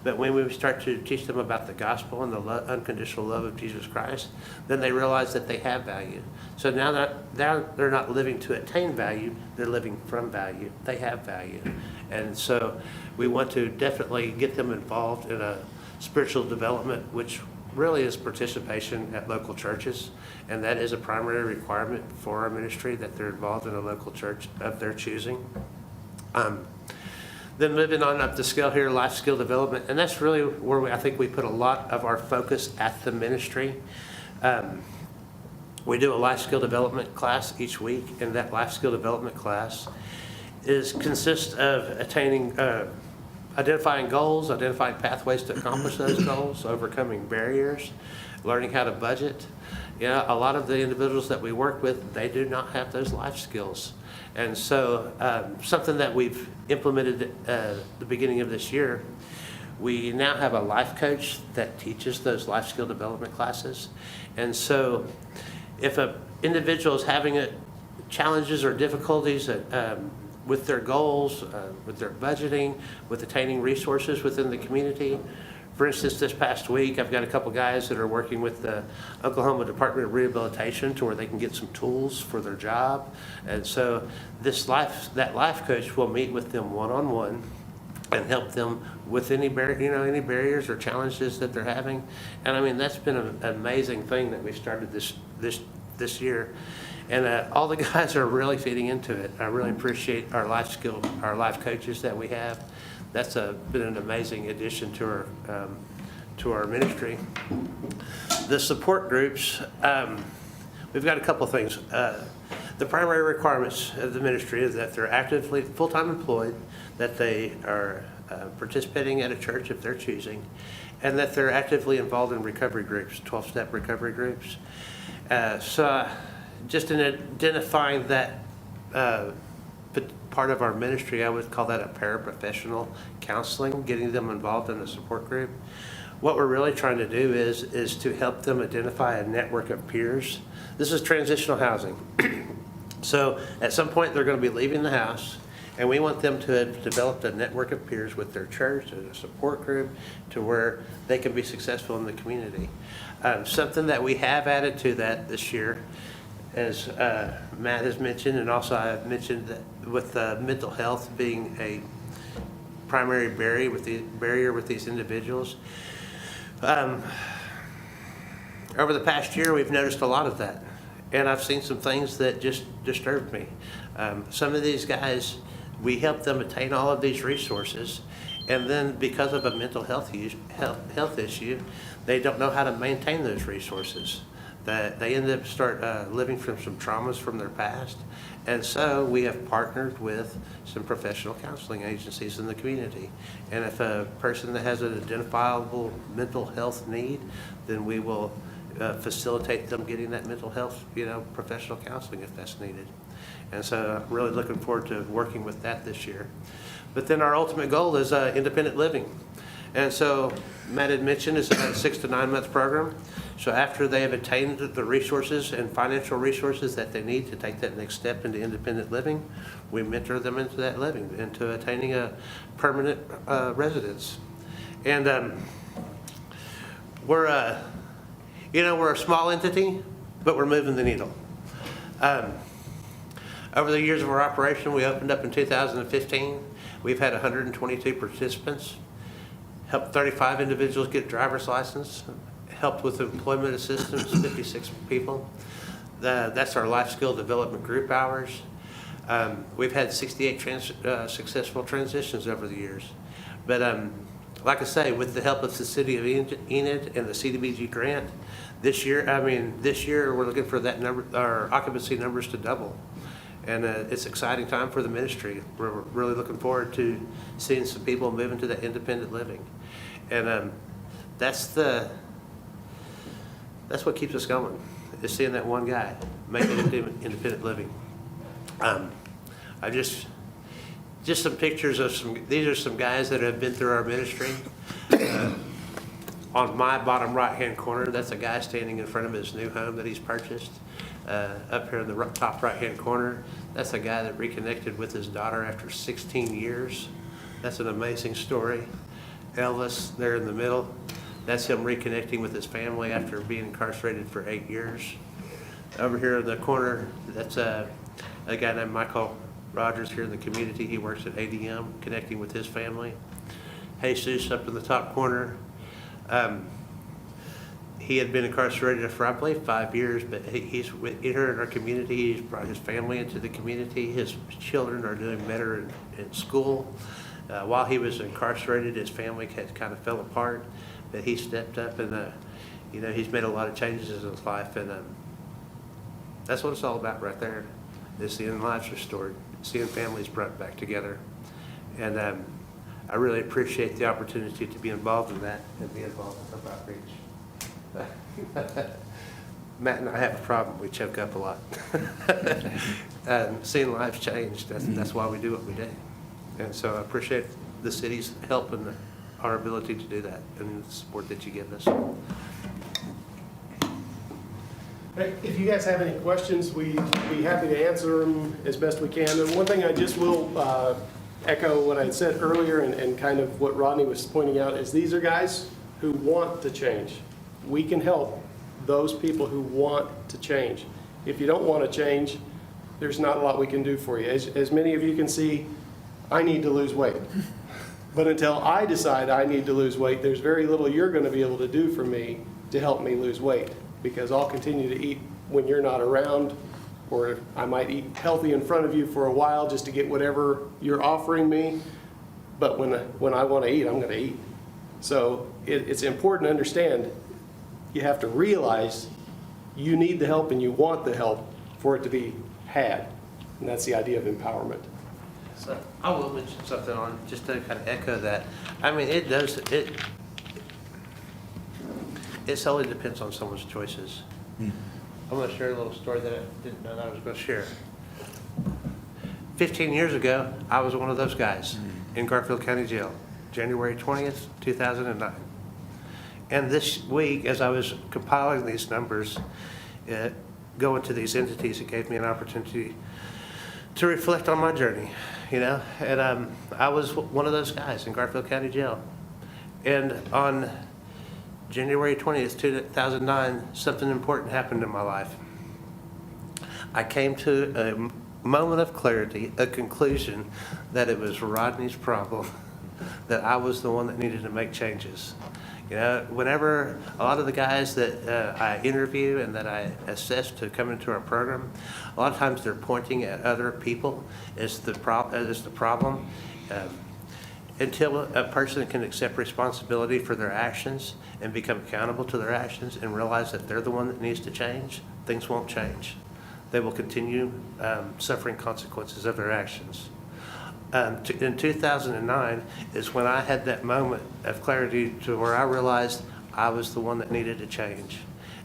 But when we start to teach them about the gospel and the unconditional love of Jesus Christ, then they realize that they have value. So now they're not living to attain value, they're living from value. They have value. And so we want to definitely get them involved in a spiritual development, which really is participation at local churches. And that is a primary requirement for our ministry, that they're involved in a local church of their choosing. Then moving on up the scale here, life skill development, and that's really where I think we put a lot of our focus at the ministry. We do a life skill development class each week, and that life skill development class consists of identifying goals, identifying pathways to accomplish those goals, overcoming barriers, learning how to budget. You know, a lot of the individuals that we work with, they do not have those life skills. And so something that we've implemented at the beginning of this year, we now have a life coach that teaches those life skill development classes. And so if an individual is having challenges or difficulties with their goals, with their budgeting, with attaining resources within the community. For instance, this past week, I've got a couple guys that are working with the Oklahoma Department of Rehabilitation to where they can get some tools for their job. And so that life coach will meet with them one-on-one and help them with any barriers or challenges that they're having. And I mean, that's been an amazing thing that we started this year. And all the guys are really feeding into it. I really appreciate our life coaches that we have. That's been an amazing addition to our ministry. The support groups, we've got a couple things. The primary requirements of the ministry is that they're actively full-time employed, that they are participating at a church if they're choosing, and that they're actively involved in recovery groups, 12-step recovery groups. So just in identifying that part of our ministry, I would call that a paraprofessional counseling, getting them involved in a support group. What we're really trying to do is to help them identify a network of peers. This is transitional housing. So at some point, they're going to be leaving the house, and we want them to have developed a network of peers with their church and a support group to where they can be successful in the community. Something that we have added to that this year, as Matt has mentioned, and also I have mentioned that with mental health being a primary barrier with these individuals. Over the past year, we've noticed a lot of that, and I've seen some things that just disturbed me. Some of these guys, we help them attain all of these resources, and then because of a mental health issue, they don't know how to maintain those resources. That they end up living from some traumas from their past, and so we have partnered with some professional counseling agencies in the community. And if a person that has an identifiable mental health need, then we will facilitate them getting that mental health, professional counseling if that's needed. And so I'm really looking forward to working with that this year. But then our ultimate goal is independent living. And so Matt had mentioned it's about a 6 to 9 month program. So after they have attained the resources and financial resources that they need to take that next step into independent living, we mentor them into that living, into attaining a permanent residence. And we're a small entity, but we're moving the needle. Over the years of our operation, we opened up in 2015. We've had 122 participants, helped 35 individuals get driver's license, helped with employment assistance, 56 people. That's our life skill development group hours. We've had 68 successful transitions over the years. But like I say, with the help of the city of Enid and the CDBG grant, this year we're looking for that number, our occupancy numbers to double. And it's an exciting time for the ministry. We're really looking forward to seeing some people move into that independent living. And that's what keeps us going, is seeing that one guy make it into independent living. I just some pictures of these are some guys that have been through our ministry. On my bottom right-hand corner, that's a guy standing in front of his new home that he's purchased. Up here in the top right-hand corner, that's a guy that reconnected with his daughter after 16 years. That's an amazing story. Elvis, there in the middle, that's him reconnecting with his family after being incarcerated for 8 years. Over here in the corner, that's a guy named Michael Rogers here in the community. He works at ADM, connecting with his family. Jesus up in the top corner. He had been incarcerated for, I believe, 5 years, but he's here in our community. He's brought his family into the community. His children are doing better in school. While he was incarcerated, his family had kind of fell apart, but he stepped up and, he's made a lot of changes in his life. And that's what it's all about right there, is seeing lives restored, seeing families brought back together. And I really appreciate the opportunity to be involved in that and be involved in Hope Outreach. Matt and I have a problem. We choke up a lot. Seeing lives changed, that's why we do what we do. And so I appreciate the city's help and our ability to do that and the support that you give us. If you guys have any questions, we'd be happy to answer them as best we can. And one thing I just will echo what I said earlier and kind of what Rodney was pointing out is these are guys who want to change. We can help those people who want to change. If you don't want to change, there's not a lot we can do for you. As many of you can see, I need to lose weight. But until I decide I need to lose weight, there's very little you're going to be able to do for me to help me lose weight, because I'll continue to eat when you're not around, or I might eat healthy in front of you for a while just to get whatever you're offering me. But when I want to eat, I'm going to eat. So it's important to understand, you have to realize you need the help and you want the help for it to be had. And that's the idea of empowerment. So I will mention something on, just to kind of echo that. I mean, it solely depends on someone's choices. I'm going to share a little story that I didn't know that I was going to share. 15 years ago, I was one of those guys in Garfield County Jail, January 20th, 2009. And this week, as I was compiling these numbers, going to these entities, it gave me an opportunity to reflect on my journey, you know? And I was one of those guys in Garfield County Jail. And on January 20th, 2009, something important happened in my life. I came to a moment of clarity, a conclusion that it was Rodney's problem, that I was the one that needed to make changes. You know, whenever a lot of the guys that I interview and that I assess to come into our program, a lot of times they're pointing at other people as the problem. Until a person can accept responsibility for their actions and become accountable to their actions and realize that they're the one that needs to change, things won't change. They will continue suffering consequences of their actions. In 2009 is when I had that moment of clarity to where I realized I was the one that needed to change.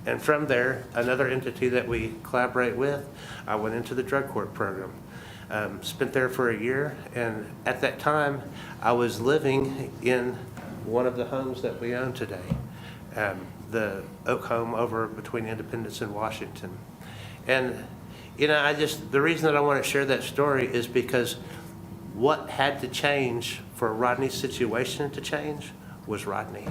And from there, another entity that we collaborate with, I went into the drug court program. Spent there for a year, and at that time, I was living in one of the homes that we own today, the Oak Home over between Independence and Washington. And, you know, the reason that I want to share that story is because what had to change for Rodney's situation to change was Rodney.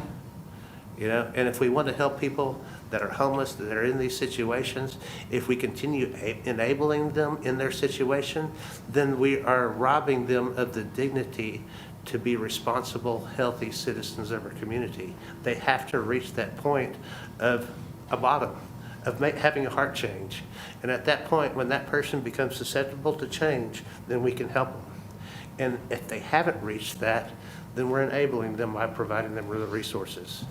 You know, and if we want to help people that are homeless, that are in these situations, if we continue enabling them in their situation, then we are robbing them of the dignity to be responsible, healthy citizens of our community. They have to reach that point of a bottom, of having a heart change. And at that point, when that person becomes susceptible to change, then we can help them. And if they haven't reached that, then we're enabling them by providing them with the resources.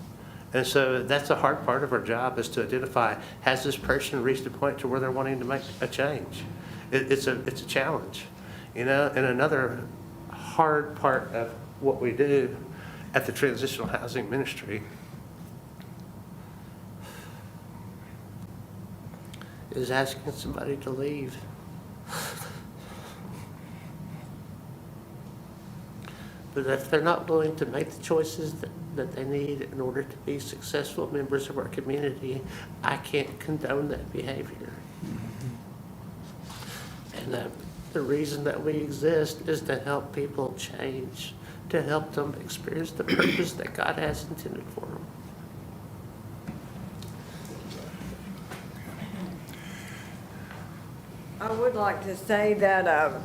And so that's a hard part of our job, is to identify, has this person reached a point to where they're wanting to make a change? It's a challenge, you know. And another hard part of what we do at the Transitional Housing Ministry is asking somebody to leave. But if they're not willing to make the choices that they need in order to be successful members of our community, I can't condone that behavior. And the reason that we exist is to help people change, to help them experience the purpose that God has intended for them. I would like to say that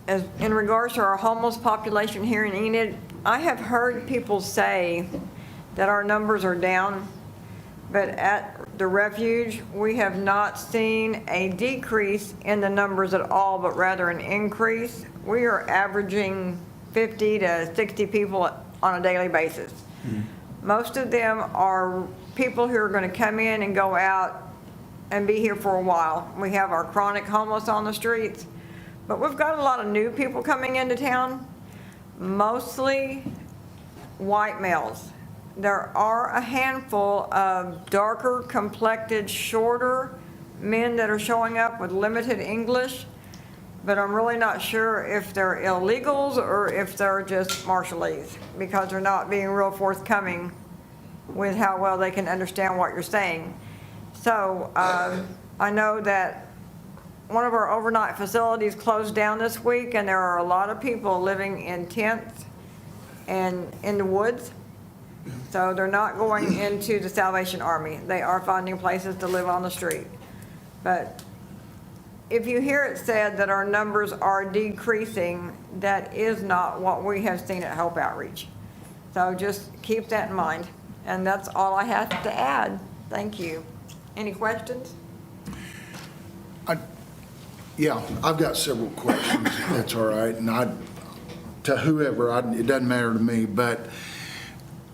as in regards to our homeless population here in Enid, I have heard people say that our numbers are down, but at the refuge, we have not seen a decrease in the numbers at all, but rather an increase. We are averaging 50 to 60 people on a daily basis. Most of them are people who are going to come in and go out and be here for a while. We have our chronic homeless on the streets, but we've got a lot of new people coming into town, mostly white males. There are a handful of darker complected, shorter men that are showing up with limited English, but I'm really not sure if they're illegals or if they're just marshallese, because they're not being real forthcoming with how well they can understand what you're saying. So I know that one of our overnight facilities closed down this week, and there are a lot of people living in tents and in the woods. So they're not going into the Salvation Army. They are finding places to live on the street. But if you hear it said that our numbers are decreasing, that is not what we have seen at Hope Outreach. So just keep that in mind. And that's all I have to add. Thank you. Any questions? Yeah, I've got several questions, if that's all right. And to whoever, it doesn't matter to me, but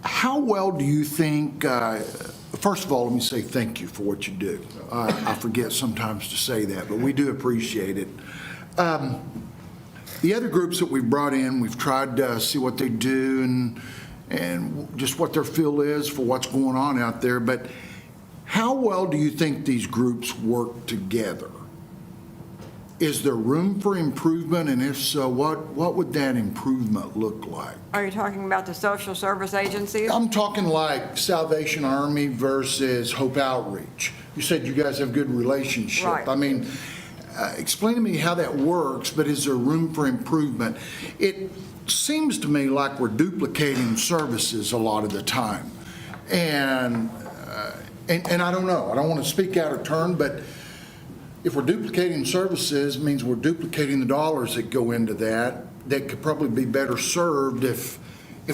how well do you think, first of all, let me say thank you for what you do. I forget sometimes to say that, but we do appreciate it. The other groups that we've brought in, we've tried to see what they do and just what their feel is for what's going on out there. But how well do you think these groups work together? Is there room for improvement, and if so, what would that improvement look like? Are you talking about the social service agencies? I'm talking like Salvation Army versus Hope Outreach. You said you guys have good relationship. Right. I mean, explain to me how that works, but is there room for improvement? It seems to me like we're duplicating services a lot of the time. And I don't know, I don't want to speak out of turn, but if we're duplicating services, it means we're duplicating the dollars that go into that could probably be better served if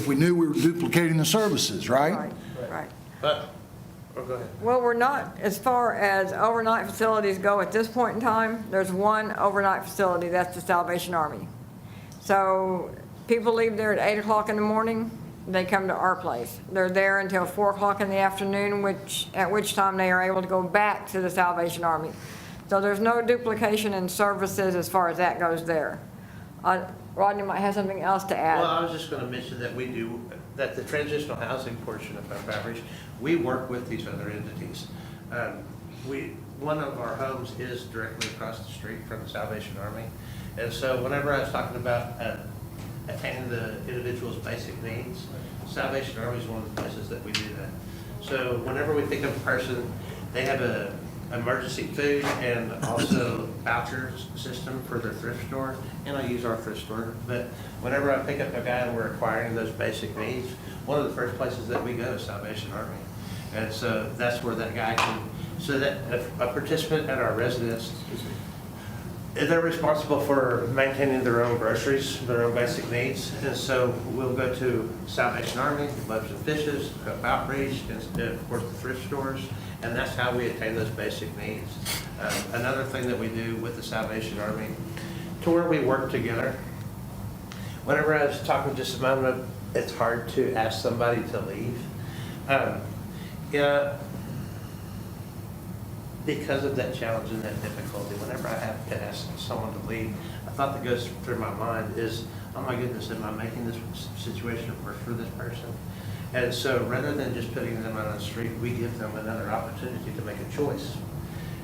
we knew we were duplicating the services, right? Right. But, go ahead. Well, we're not, as far as overnight facilities go at this point in time, there's one overnight facility, that's the Salvation Army. So people leave there at 8 o'clock in the morning, they come to our place. They're there until 4 o'clock in the afternoon, at which time they are able to go back to the Salvation Army. So there's no duplication in services as far as that goes there. Rodney might have something else to add. Well, I was just going to mention that that the transitional housing portion of our outreach, we work with these other entities. One of our homes is directly across the street from the Salvation Army. And so whenever I was talking about attaining the individual's basic needs, Salvation Army is one of the places that we do that. So whenever we pick up a person, they have a emergency food and also voucher system for their thrift store, and I use our thrift store. But whenever I pick up a guy and we're acquiring those basic needs, one of the first places that we go is Salvation Army. And so that's where that guy can, so that if a participant at our residence, they're responsible for maintaining their own groceries, their own basic needs. And so we'll go to Salvation Army, Loaves and Fishes, Hope Outreach, and of course the thrift stores. And that's how we attain those basic needs. Another thing that we do with the Salvation Army, to where we work together. Whenever I was talking just a moment ago, it's hard to ask somebody to leave. Because of that challenge and that difficulty, whenever I have to ask someone to leave, a thought that goes through my mind is, oh my goodness, am I making this situation worse for this person? And so rather than just putting them out on the street, we give them another opportunity to make a choice.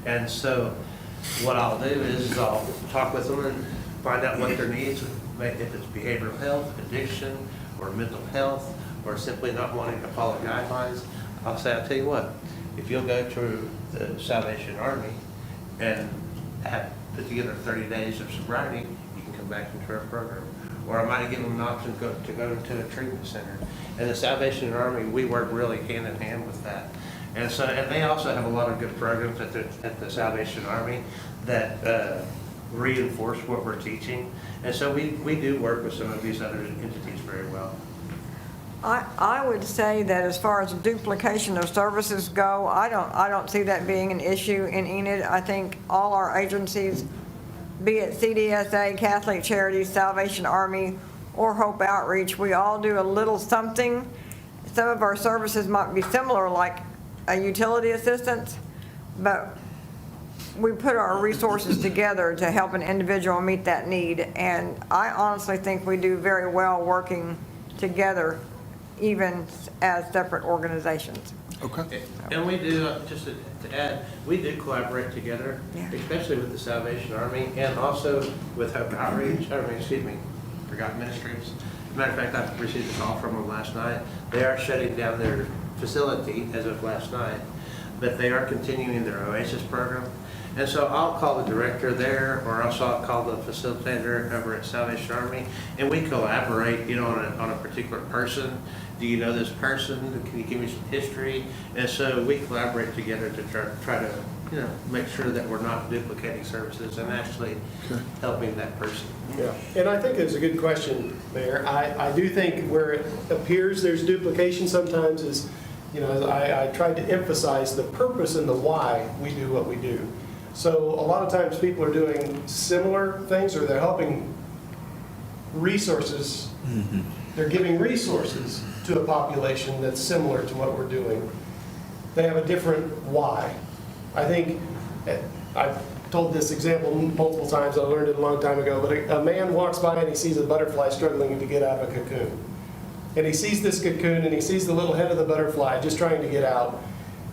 And so what I'll do is I'll talk with them and find out what their needs, if it's behavioral health, addiction, or mental health, or simply not wanting to follow guidelines. I'll say, I'll tell you what, if you'll go to the Salvation Army and put together 30 days of sobriety, you can come back into our program. Or I might give them an option to go to a treatment center. And the Salvation Army, we work really hand in hand with that. And they also have a lot of good programs at the Salvation Army that reinforce what we're teaching. And so we do work with some of these other entities very well. I would say that as far as duplication of services go, I don't see that being an issue in Enid. I think all our agencies, be it CDSA, Catholic Charities, Salvation Army, or Hope Outreach, we all do a little something. Some of our services might be similar, like a utility assistance, but we put our resources together to help an individual meet that need. And I honestly think we do very well working together, even as separate organizations. Okay. And we do, just to add, we do collaborate together, Yeah. especially with the Salvation Army and also with Hope Outreach, Forgotten Ministries. As a matter of fact, I received a call from them last night. They are shutting down their facility as of last night, but they are continuing their Oasis program. And so I'll call the director there, or also I'll call the facilitator over at Salvation Army, and we collaborate, on a particular person. Do you know this person? Can you give me some history? And so we collaborate together to try to, make sure that we're not duplicating services and actually helping that person. Yeah, and I think it's a good question, Mayor. I do think where it appears there's duplication sometimes is, I tried to emphasize the purpose and the why we do what we do. So a lot of times people are doing similar things, or they're helping resources. They're giving resources to a population that's similar to what we're doing. They have a different why. I think, I've told this example multiple times, I learned it a long time ago, but a man walks by and he sees a butterfly struggling to get out of a cocoon. And he sees this cocoon and he sees the little head of the butterfly just trying to get out.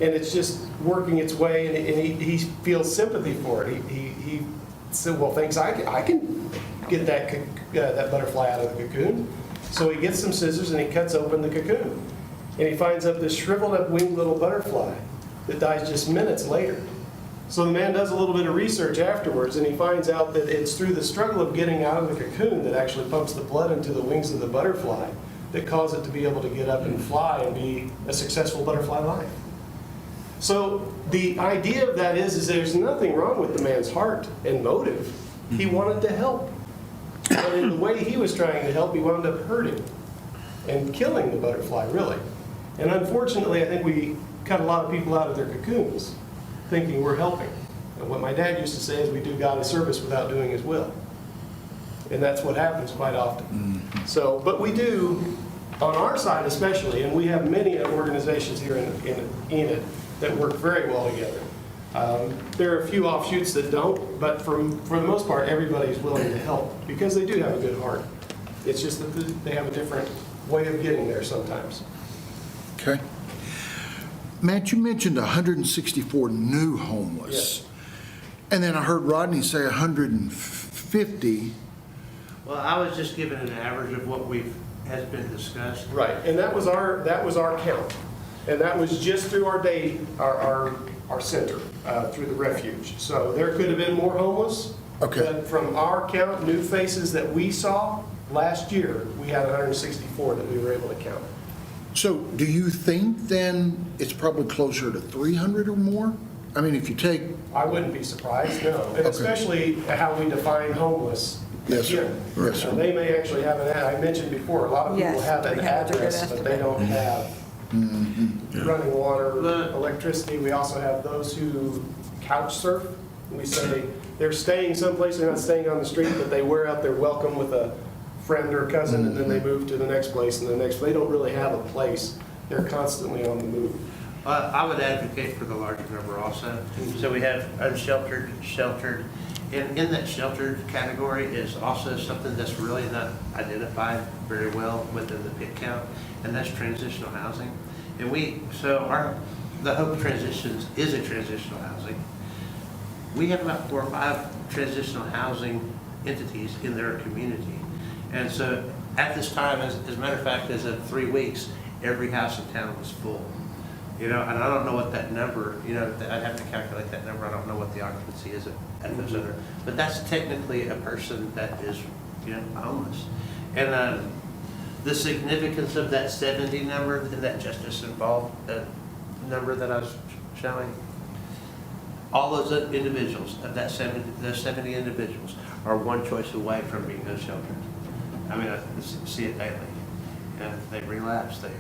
And it's just working its way, and he feels sympathy for it. He thinks I can get that butterfly out of the cocoon. So he gets some scissors and he cuts open the cocoon. And he finds up this shriveled up winged little butterfly that dies just minutes later. So the man does a little bit of research afterwards, and he finds out that it's through the struggle of getting out of the cocoon that actually pumps the blood into the wings of the butterfly that cause it to be able to get up and fly and be a successful butterfly life. So the idea of that is there's nothing wrong with the man's heart and motive. He wanted to help. But in the way he was trying to help, he wound up hurting and killing the butterfly, really. And unfortunately, I think we cut a lot of people out of their cocoons thinking we're helping. And what my dad used to say is we do God a service without doing his will. And that's what happens quite often. So, but we do, on our side especially, and we have many organizations here in Enid that work very well together. There are a few offshoots that don't, but for the most part, everybody's willing to help because they do have a good heart. It's just that they have a different way of getting there sometimes. Okay. Matt, you mentioned 164 new homeless. Yes. And then I heard Rodney say 150. Well, I was just giving an average of what has been discussed. Right, and that was our count. And that was just through our center, through the refuge. So there could have been more homeless. Okay. But from our count, new faces that we saw last year, we had 164 that we were able to count. So do you think then it's probably closer to 300 or more? I mean, if you take, I wouldn't be surprised, no. And Okay. especially how we define homeless. Yes, sir. Again, Yes, sir. They may actually have I mentioned before, a lot of people Yes, have an we have a good address, but they estimate. don't have running water, The- electricity. We also have those who couch surf. We say they're staying someplace, they're not staying on the street, but they wear out their welcome with a friend or cousin, and then they move to the next place and the next. They don't really have a place. They're constantly on the move. I would advocate for the larger number also. So we have unsheltered, sheltered. And in that sheltered category is also something that's really not identified very well within the PIT count, and that's transitional housing. And the Hope Transitions is a transitional housing. We have about 4 or 5 transitional housing entities in their community. And so at this time, as a matter of fact, as of 3 weeks, every house in town was full. And I don't know what that number, I'd have to calculate that number. I don't know what the occupancy is at those other, but that's technically a person that is, homeless. And the significance of that 70 number and that justice involved number that I was showing, all those individuals of those 70 individuals are one choice away from being unsheltered. I mean, I see it daily. They relapse, they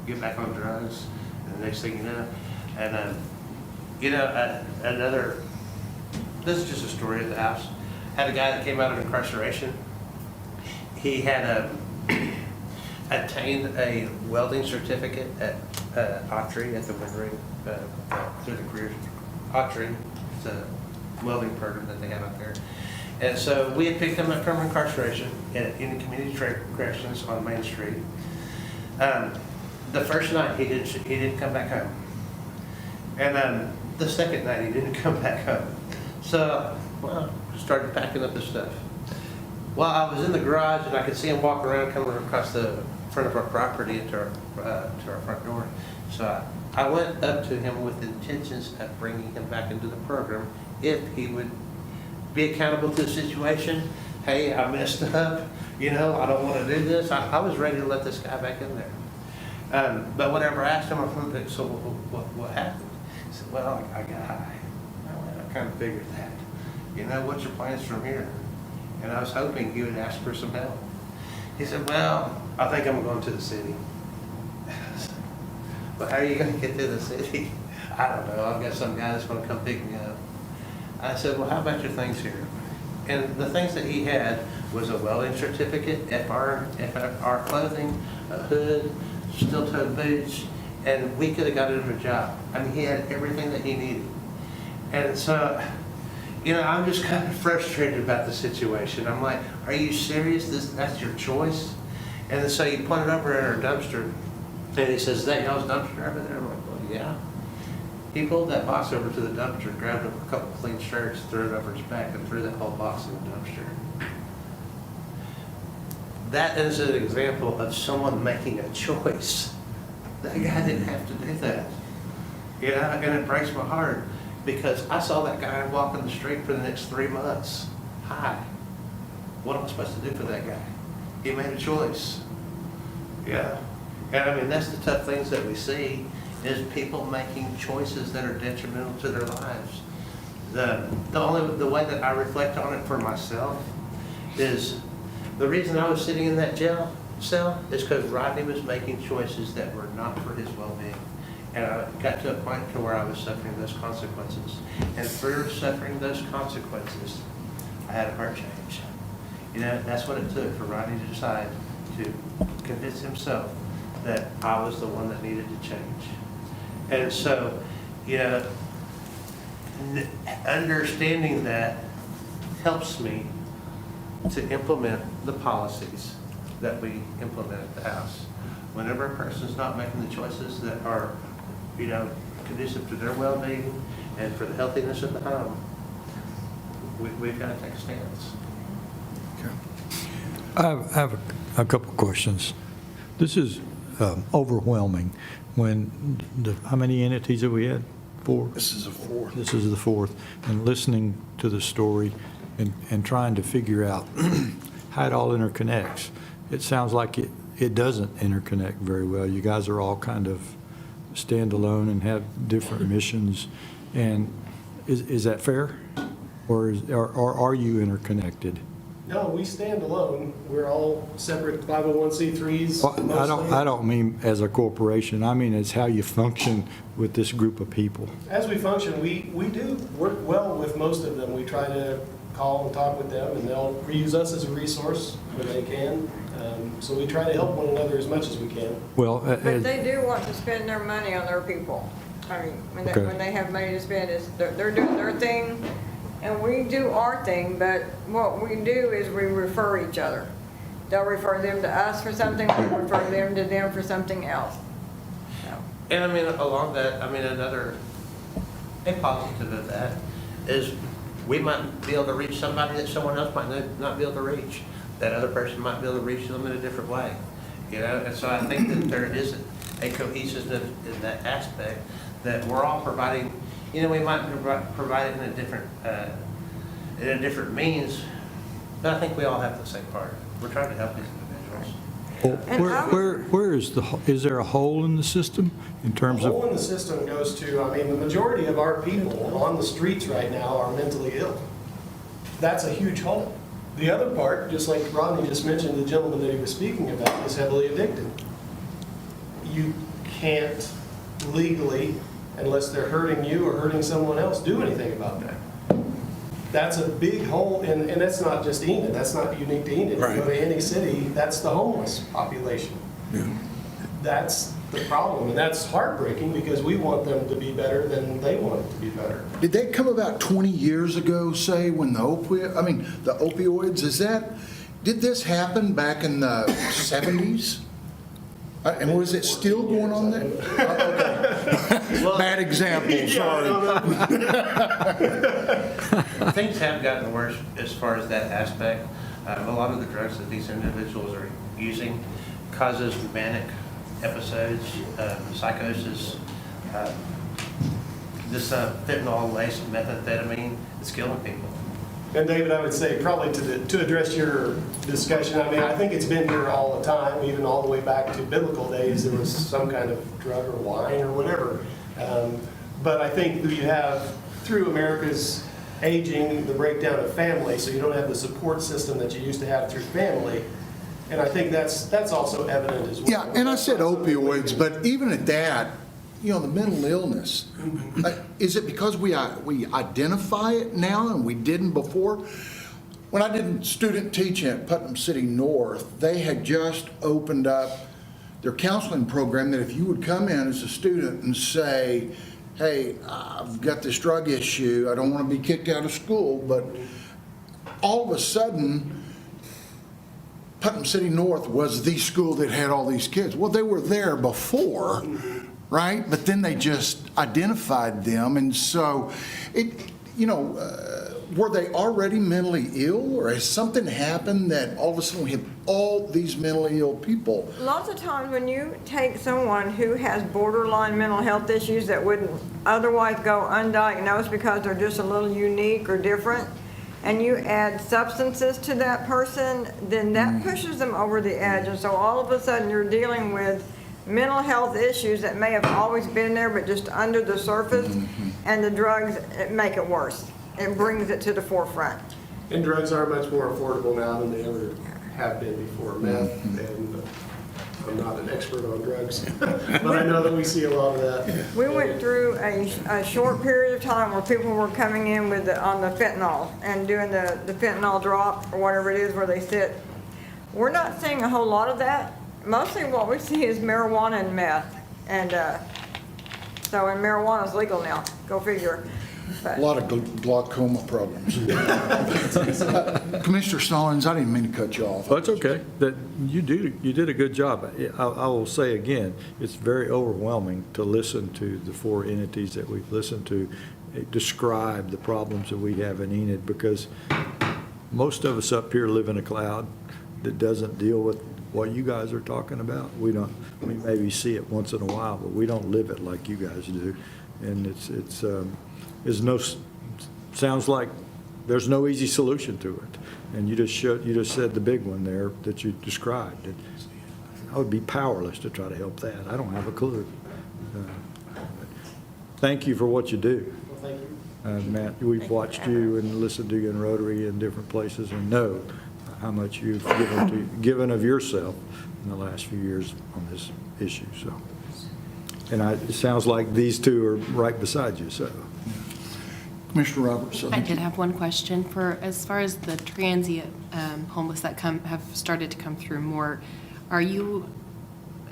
get back on drugs, and the next thing you know, and this is just a story of the house. Had a guy that came out of incarceration. He had attained a welding certificate at Autry at the Windring, through the career Autry. It's a welding program that they have out there. And so we had picked him up from incarceration in community corrections on Main Street. The first night he didn't come back home, and the second night he didn't come back home. So started packing up his stuff. Well, I was in the garage and I could see him walk around coming across the front of our property to our front door. So I went up to him with intentions of bringing him back into the program if he would be accountable to the situation. Hey, I messed up. I don't want to do this. I was ready to let this guy back in there. But whenever I asked him, so what happened? He said, well, I got high. I kind of figured that. What's your plans from here? And I was hoping he would ask for some help. He said, well, I think I'm going to the city. Well, how are you going to get to the city? I don't know. I've got some guy that's going to come pick me up. I said, well, how about your things here? And the things that he had was a welding certificate, FR clothing, a hood, steel-toed boots, and we could have got him a job. I mean, he had everything that he needed. And so, I'm just kind of frustrated about the situation. I'm like, are you serious? That's your choice? And so you point it over at our dumpster, and he says, is that y'all's dumpster over there? I'm like, well, yeah. He pulled that box over to the dumpster, grabbed a couple clean shirts, threw it over his back, and threw that whole box in the dumpster. That is an example of someone making a choice. That guy didn't have to do that. You know, and it breaks my heart because I saw that guy walking the street for the next 3 months. Hi. What am I supposed to do for that guy? He made a choice. Yeah. And I mean, that's the tough things that we see is people making choices that are detrimental to their lives. The way that I reflect on it for myself is the reason I was sitting in that jail cell is because Rodney was making choices that were not for his well-being. And I got to a point to where I was suffering those consequences. And through suffering those consequences, I had a heart change. You know, that's what it took for Rodney to decide to convince himself that I was the one that needed to change. And so, you know, understanding that helps me to implement the policies that we implement at the house. Whenever a person's not making the choices that are, you know, conducive to their well-being and for the healthiness of the home, we've got to take a stance. I have a couple of questions. This is overwhelming. How many entities have we had? 4? This is a 4th. This is the 4th. And listening to the story and trying to figure out how it all interconnects. It sounds like it doesn't interconnect very well. You guys are all kind of standalone and have different missions. And is that fair? Or are you interconnected? No, we stand alone. We're all separate 501c3s. Well, I don't mean as a corporation. I mean as how you function with this group of people. As we function, we do work well with most of them. We try to call and talk with them, and they'll use us as a resource when they can. So we try to help one another as much as we can. Well, But they do want to spend their money on their people. I mean, when they have money to spend, they're doing their thing, and we do our thing, but what we do is we refer each other. They'll refer them to us for something, we refer them to them for something else. So. And I mean, along that, I mean, a positive of that is we might be able to reach somebody that someone else might not be able to reach. That other person might be able to reach them in a different way, you know? And so I think that there is a cohesiveness in that aspect that we're all providing. You know, we might provide it in a different means, but I think we all have the same part. We're trying to help these individuals. Well, is there a hole in the system in terms The of? hole in the system goes to, I mean, the majority of our people on the streets right now are mentally ill. That's a huge hole. The other part, just like Rodney just mentioned, the gentleman that he was speaking about is heavily addicted. You can't legally, unless they're hurting you or hurting someone else, do anything about that. That's a big hole, and that's not just Enid. That's not unique to Enid. Right. If you go to any city, that's the homeless population. Yeah. That's the problem, and that's heartbreaking because we want them to be better than they want it to be better. Did that come about 20 years ago, say, when the opioids, did this happen back in the 70s? And was it still going on then? Okay. Bad example, sorry. Things have gotten worse as far as that aspect. A lot of the drugs that these individuals are using causes manic episodes, psychosis, this fentanyl-laced methamphetamine is killing people. And David, I would say probably to address your discussion, I mean, I think it's been here all the time, even all the way back to biblical days. There was some kind of drug or wine or whatever. But I think you have, through America's aging, the breakdown of family, so you don't have the support system that you used to have through family. And I think that's also evident as well. Yeah, and I said opioids, but even at that, you know, the mental illness, is it because we identify it now and we didn't before? When I did student teaching at Putnam City North, they had just opened up their counseling program that if you would come in as a student and say, hey, I've got this drug issue, I don't want to be kicked out of school, but all of a sudden, Putnam City North was the school that had all these kids. Well, they were there before, right? But then they just identified them, and so were they already mentally ill, or has something happened that all of a sudden we have all these mentally ill people? Lots of times when you take someone who has borderline mental health issues that wouldn't otherwise go undiagnosed because they're just a little unique or different, and you add substances to that person, then that pushes them over the edge. And so all of a sudden you're dealing with mental health issues that may have always been there but just under the surface, and the drugs make it worse. It brings it to the forefront. And drugs are much more affordable now than they ever have been before. Meth, and I'm not an expert on drugs, but I know that we see a lot of that. We went through a short period of time where people were coming in with on the fentanyl and doing the fentanyl drop or whatever it is where they sit. We're not seeing a whole lot of that. Mostly what we see is marijuana and meth. And and marijuana's legal now, go figure. A lot of glaucoma problems. Commissioner Stallings, I didn't mean to cut you off. That's okay. That you did a good job. I will say again, it's very overwhelming to listen to the four entities that we've listened to describe the problems that we have in Enid, because most of us up here live in a cloud that doesn't deal with what you guys are talking about. We maybe see it once in a while, but we don't live it like you guys do. And sounds like there's no easy solution to it. And you just said the big one there that you described. And I would be powerless to try to help that. I don't have a clue. Thank you for what you do. Well, thank you. Matt, we've watched you and listened to you in Rotary in different places and know how much you've given of yourself in the last few years on this issue. So, and it sounds like these two are right beside you. So, Commissioner Roberts. I did have one question for as far as the transient homeless that have started to come through more. Are you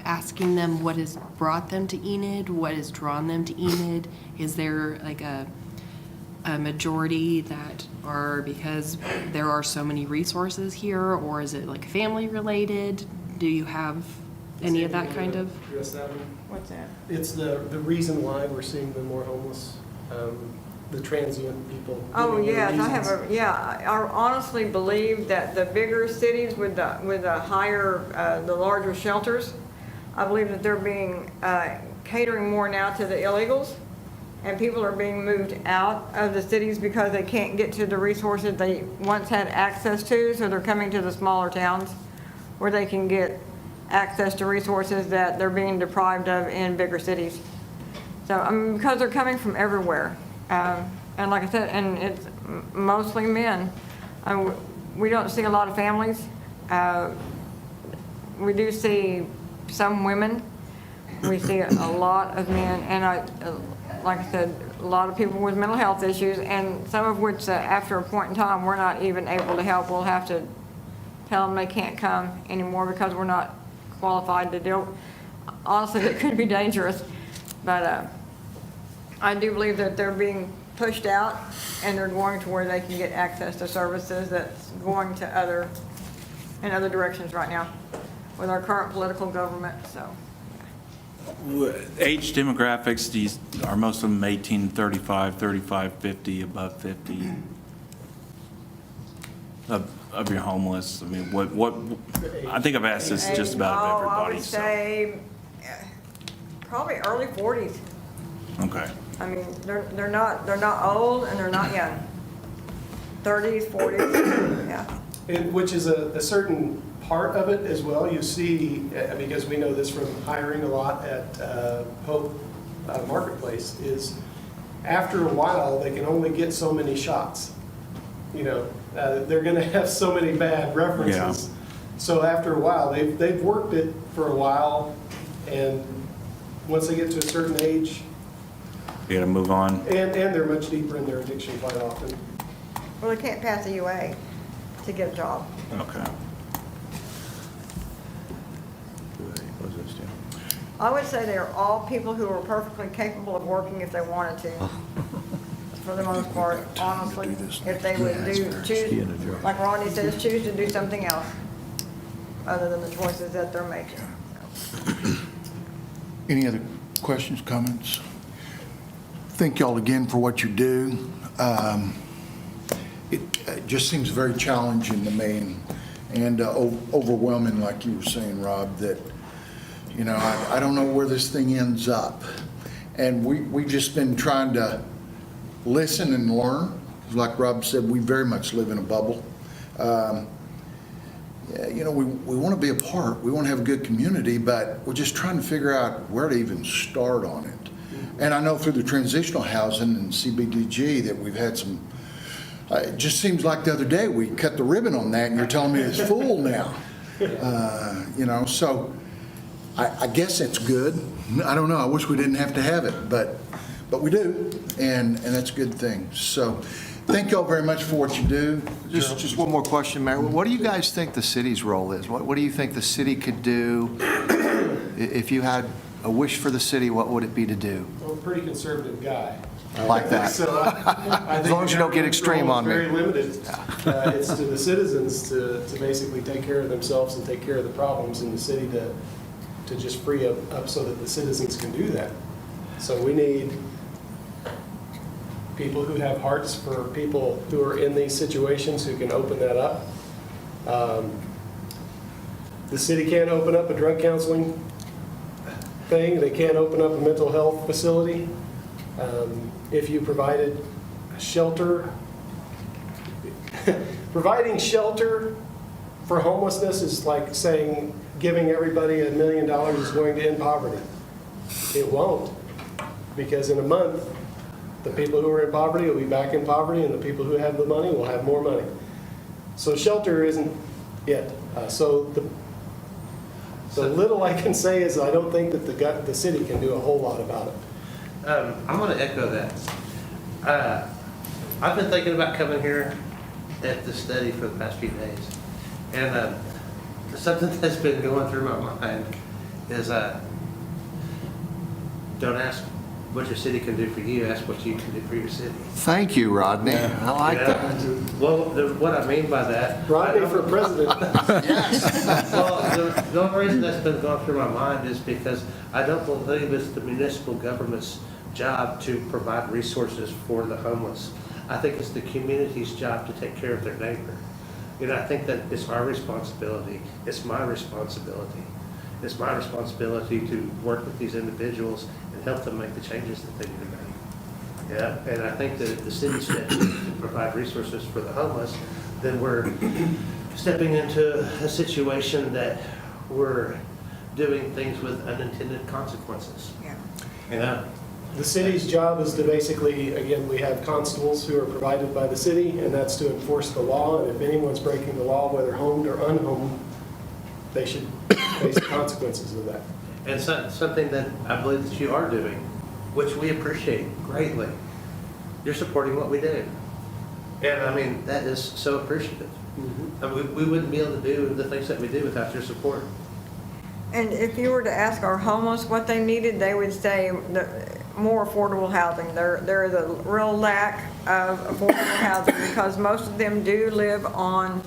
asking them what has brought them to Enid? What has drawn them to Enid? Is there like a majority that are because there are so many resources here, or is it like family related? Do you have any of that kind of? Address that one? What's that? It's the reason why we're seeing the more homeless, the transient people. Oh, giving their yes, reasons. I honestly believe that the bigger cities with the higher, the larger shelters, I believe that they're being, catering more now to the illegals, and people are being moved out of the cities because they can't get to the resources they once had access to, so they're coming to the smaller towns where they can get access to resources that they're being deprived of in bigger cities. So, because they're coming from everywhere. And like I said, and it's mostly men. We don't see a lot of families. We do see some women. We see a lot of men, and like I said, a lot of people with mental health issues, and some of which after a point in time, we're not even able to help. We'll have to tell them they can't come anymore because we're not qualified to deal. Honestly, it could be dangerous, but I do believe that they're being pushed out, and they're going to where they can get access to services that's going to in other directions right now with our current political government, so. Age demographics, these are most of them 18, 35, 35, 50, above 50 of your homeless. I mean, what, I think I've asked this just about everybody. I would say probably early 40s. Okay. I mean, they're not old and they're not young. 30s, 40s, yeah. Which is a certain part of it as well. You see, because we know this from hiring a lot at Hope Marketplace, is after a while, they can only get so many shots. They're going to have so many bad references. Yeah. So after a while, they've worked it for a while, and once they get to a certain age, You gotta move on. and they're much deeper in their addiction quite often. Well, they can't pass a UA to get a job. Okay. I would say they're all people who are perfectly capable of working if they wanted to. For the most part, honestly, if they would choose, like Rodney says, choose to do something else other than the choices that they're making. Any other Questions, comments? Thank y'all again for what you do. It just seems very challenging to me and overwhelming, like you were saying, Rob, that, I don't know where this thing ends up. And we've just been trying to listen and learn. Like Rob said, we very much live in a bubble. We want to be a part. We want to have a good community, but we're just trying to figure out where to even start on it. And I know through the transitional housing and CBDG that we've had some, it just seems like the other day we cut the ribbon on that and you're telling me it's full now. So I guess it's good. I don't know. I wish we didn't have to have it, but we do, and that's a good thing. So thank y'all very much for what you do. Just one more question, Mayor. What do you guys think the city's role is? What do you think the city could do? If you had a wish for the city, what would it be to do? I'm a pretty conservative guy. I like that. So I As long as you don't get government's extreme role on is me. very limited. It's to the citizens to basically take care of themselves and take care of the problems in the city to just free up so that the citizens can do that. So we need people who have hearts for people who are in these situations who can open that up. The city can't open up a drug counseling thing. They can't open up a mental health facility. If you provided shelter, providing shelter for homelessness is like saying giving everybody $1 million is going to end poverty. It won't, because in a month, the people who are in poverty will be back in poverty, and the people who have the money will have more money. So shelter isn't it. So the little I can say is I don't think that the city can do a whole lot about it. I'm going to echo that. I've been thinking about coming here at the study for the past few days. And something that's been going through my mind is don't ask what your city can do for you, ask what you can do for your city. Thank you, Rodney. I like that. Well, what I mean by that. Rodney for president. Well, the only reason that's been going through my mind is because I don't believe it's the municipal government's job to provide resources for the homeless. I think it's the community's job to take care of their neighbor. I think that it's our responsibility. It's my responsibility. It's my responsibility to work with these individuals and help them make the changes that they need to make. Yeah, and I think that if the city steps in to provide resources for the homeless, then we're stepping into a situation that we're doing things with unintended consequences. Yeah. The city's job is to basically, again, we have constables who are provided by the city, and that's to enforce the law. And if anyone's breaking the law, whether homed or unhomed, they should face the consequences of that. And something that I believe that you are doing, which we appreciate greatly, you're supporting what we do. And I mean, that is so appreciative. I mean, we wouldn't be able to do the things that we do without your support. And if you were to ask our homeless what they needed, they would say more affordable housing. There is a real lack of affordable housing because most of them do live on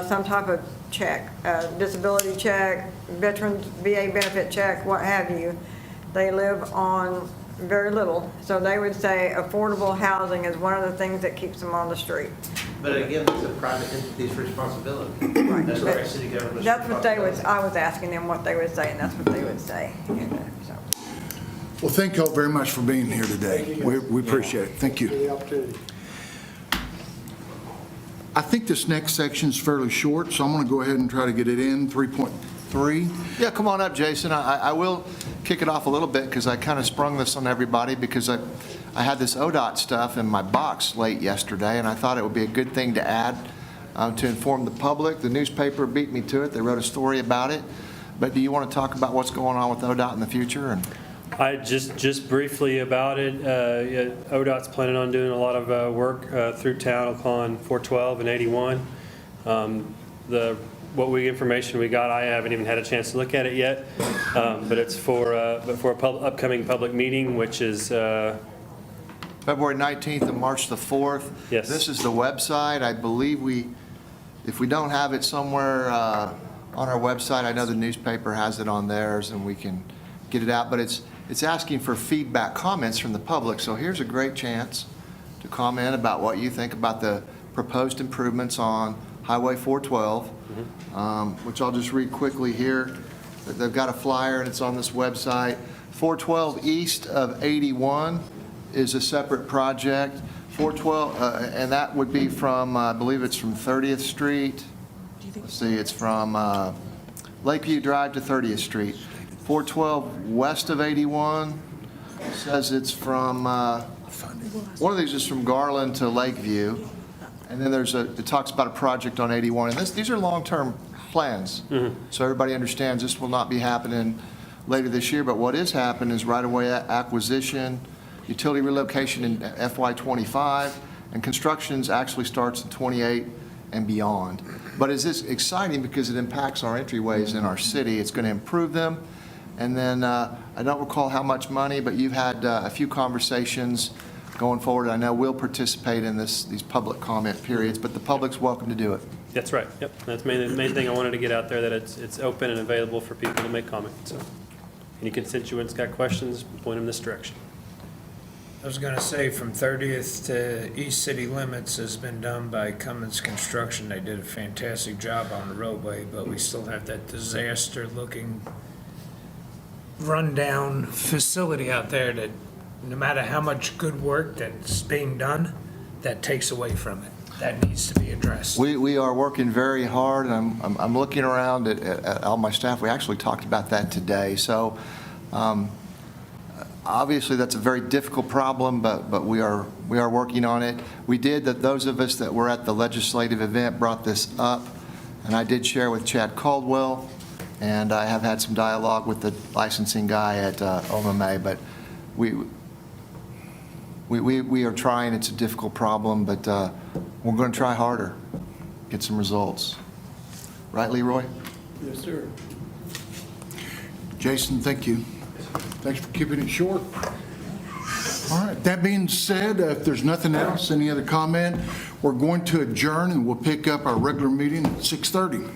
some type of check, disability check, veterans VA benefit check, what have you. They live on very little. So they would say affordable housing is one of the things that keeps them on the street. But again, it's a private entity's responsibility. Right. That's not the city government's That's what they would, responsibility. I was asking them what they would say, and that's what they would say. So. Well, thank y'all very much for being here today. We appreciate it. Thank For you. the opportunity. I think this next section's fairly short, so I'm going to go ahead and try to get it in, 3.3. Yeah, come on up, Jason. I will kick it off a little bit because I kind of sprung this on everybody because I had this ODOT stuff in my box late yesterday, and I thought it would be a good thing to add to inform the public. The newspaper beat me to it. They wrote a story about it. But do you want to talk about what's going on with ODOT in the future? I just briefly about it. ODOT's planning on doing a lot of work through town upon 412 and 81. What information we got, I haven't even had a chance to look at it yet, but it's for upcoming public meeting, which is February 19th and March the 4th. Yes. This is the website. I believe if we don't have it somewhere on our website, I know the newspaper has it on theirs and we can get it out. But it's it's asking for feedback, comments from the public. So here's a great chance to comment about what you think about the proposed improvements on Highway 412, which I'll just read quickly here. They've got a flyer, and it's on this website. 412 east of 81 is a separate project. 412, and that would be from, I believe it's from 30th Street. Let's see, it's from Lakeview Drive to 30th Street. 412 west of 81 says it's from, one of these is from Garland to Lakeview. And then it talks about a project on 81. And these are long-term plans. So everybody understands this will not be happening later this year. But what is happening is right-of-way acquisition, utility relocation in FY '25, and construction actually starts in '28 and beyond. But it's this exciting because it impacts our entryways in our city. It's going to improve them. And then I don't recall how much money, but you've had a few conversations going forward. I know we'll participate in these public comment periods, but the public's welcome to do it. That's right, yep. That's the main thing I wanted to get out there, that it's open and available for people to make comments. So any constituents got questions, point them this direction. I was going to say, from 30th to East City Limits has been done by Cummins Construction. They did a fantastic job on the roadway, but we still have that disaster-looking rundown facility out there that no matter how much good work that's being done, that takes away from it. That needs to be addressed. We are working very hard, and I'm looking around at all my staff. We actually talked about that today. So obviously that's a very difficult problem, but we are working on it. We did, that those of us that were at the legislative event brought this up, and I did share with Chad Caldwell, and I have had some dialogue with the licensing guy at OMMA, but we are trying. It's a difficult problem, but we're going to try harder, get some results. Right, Leroy? Yes, sir. Jason, thank you. Thanks for keeping it short. All right, that being said, if there's nothing else, any other comment, we're going to adjourn, and we'll pick up our regular meeting at 6:30.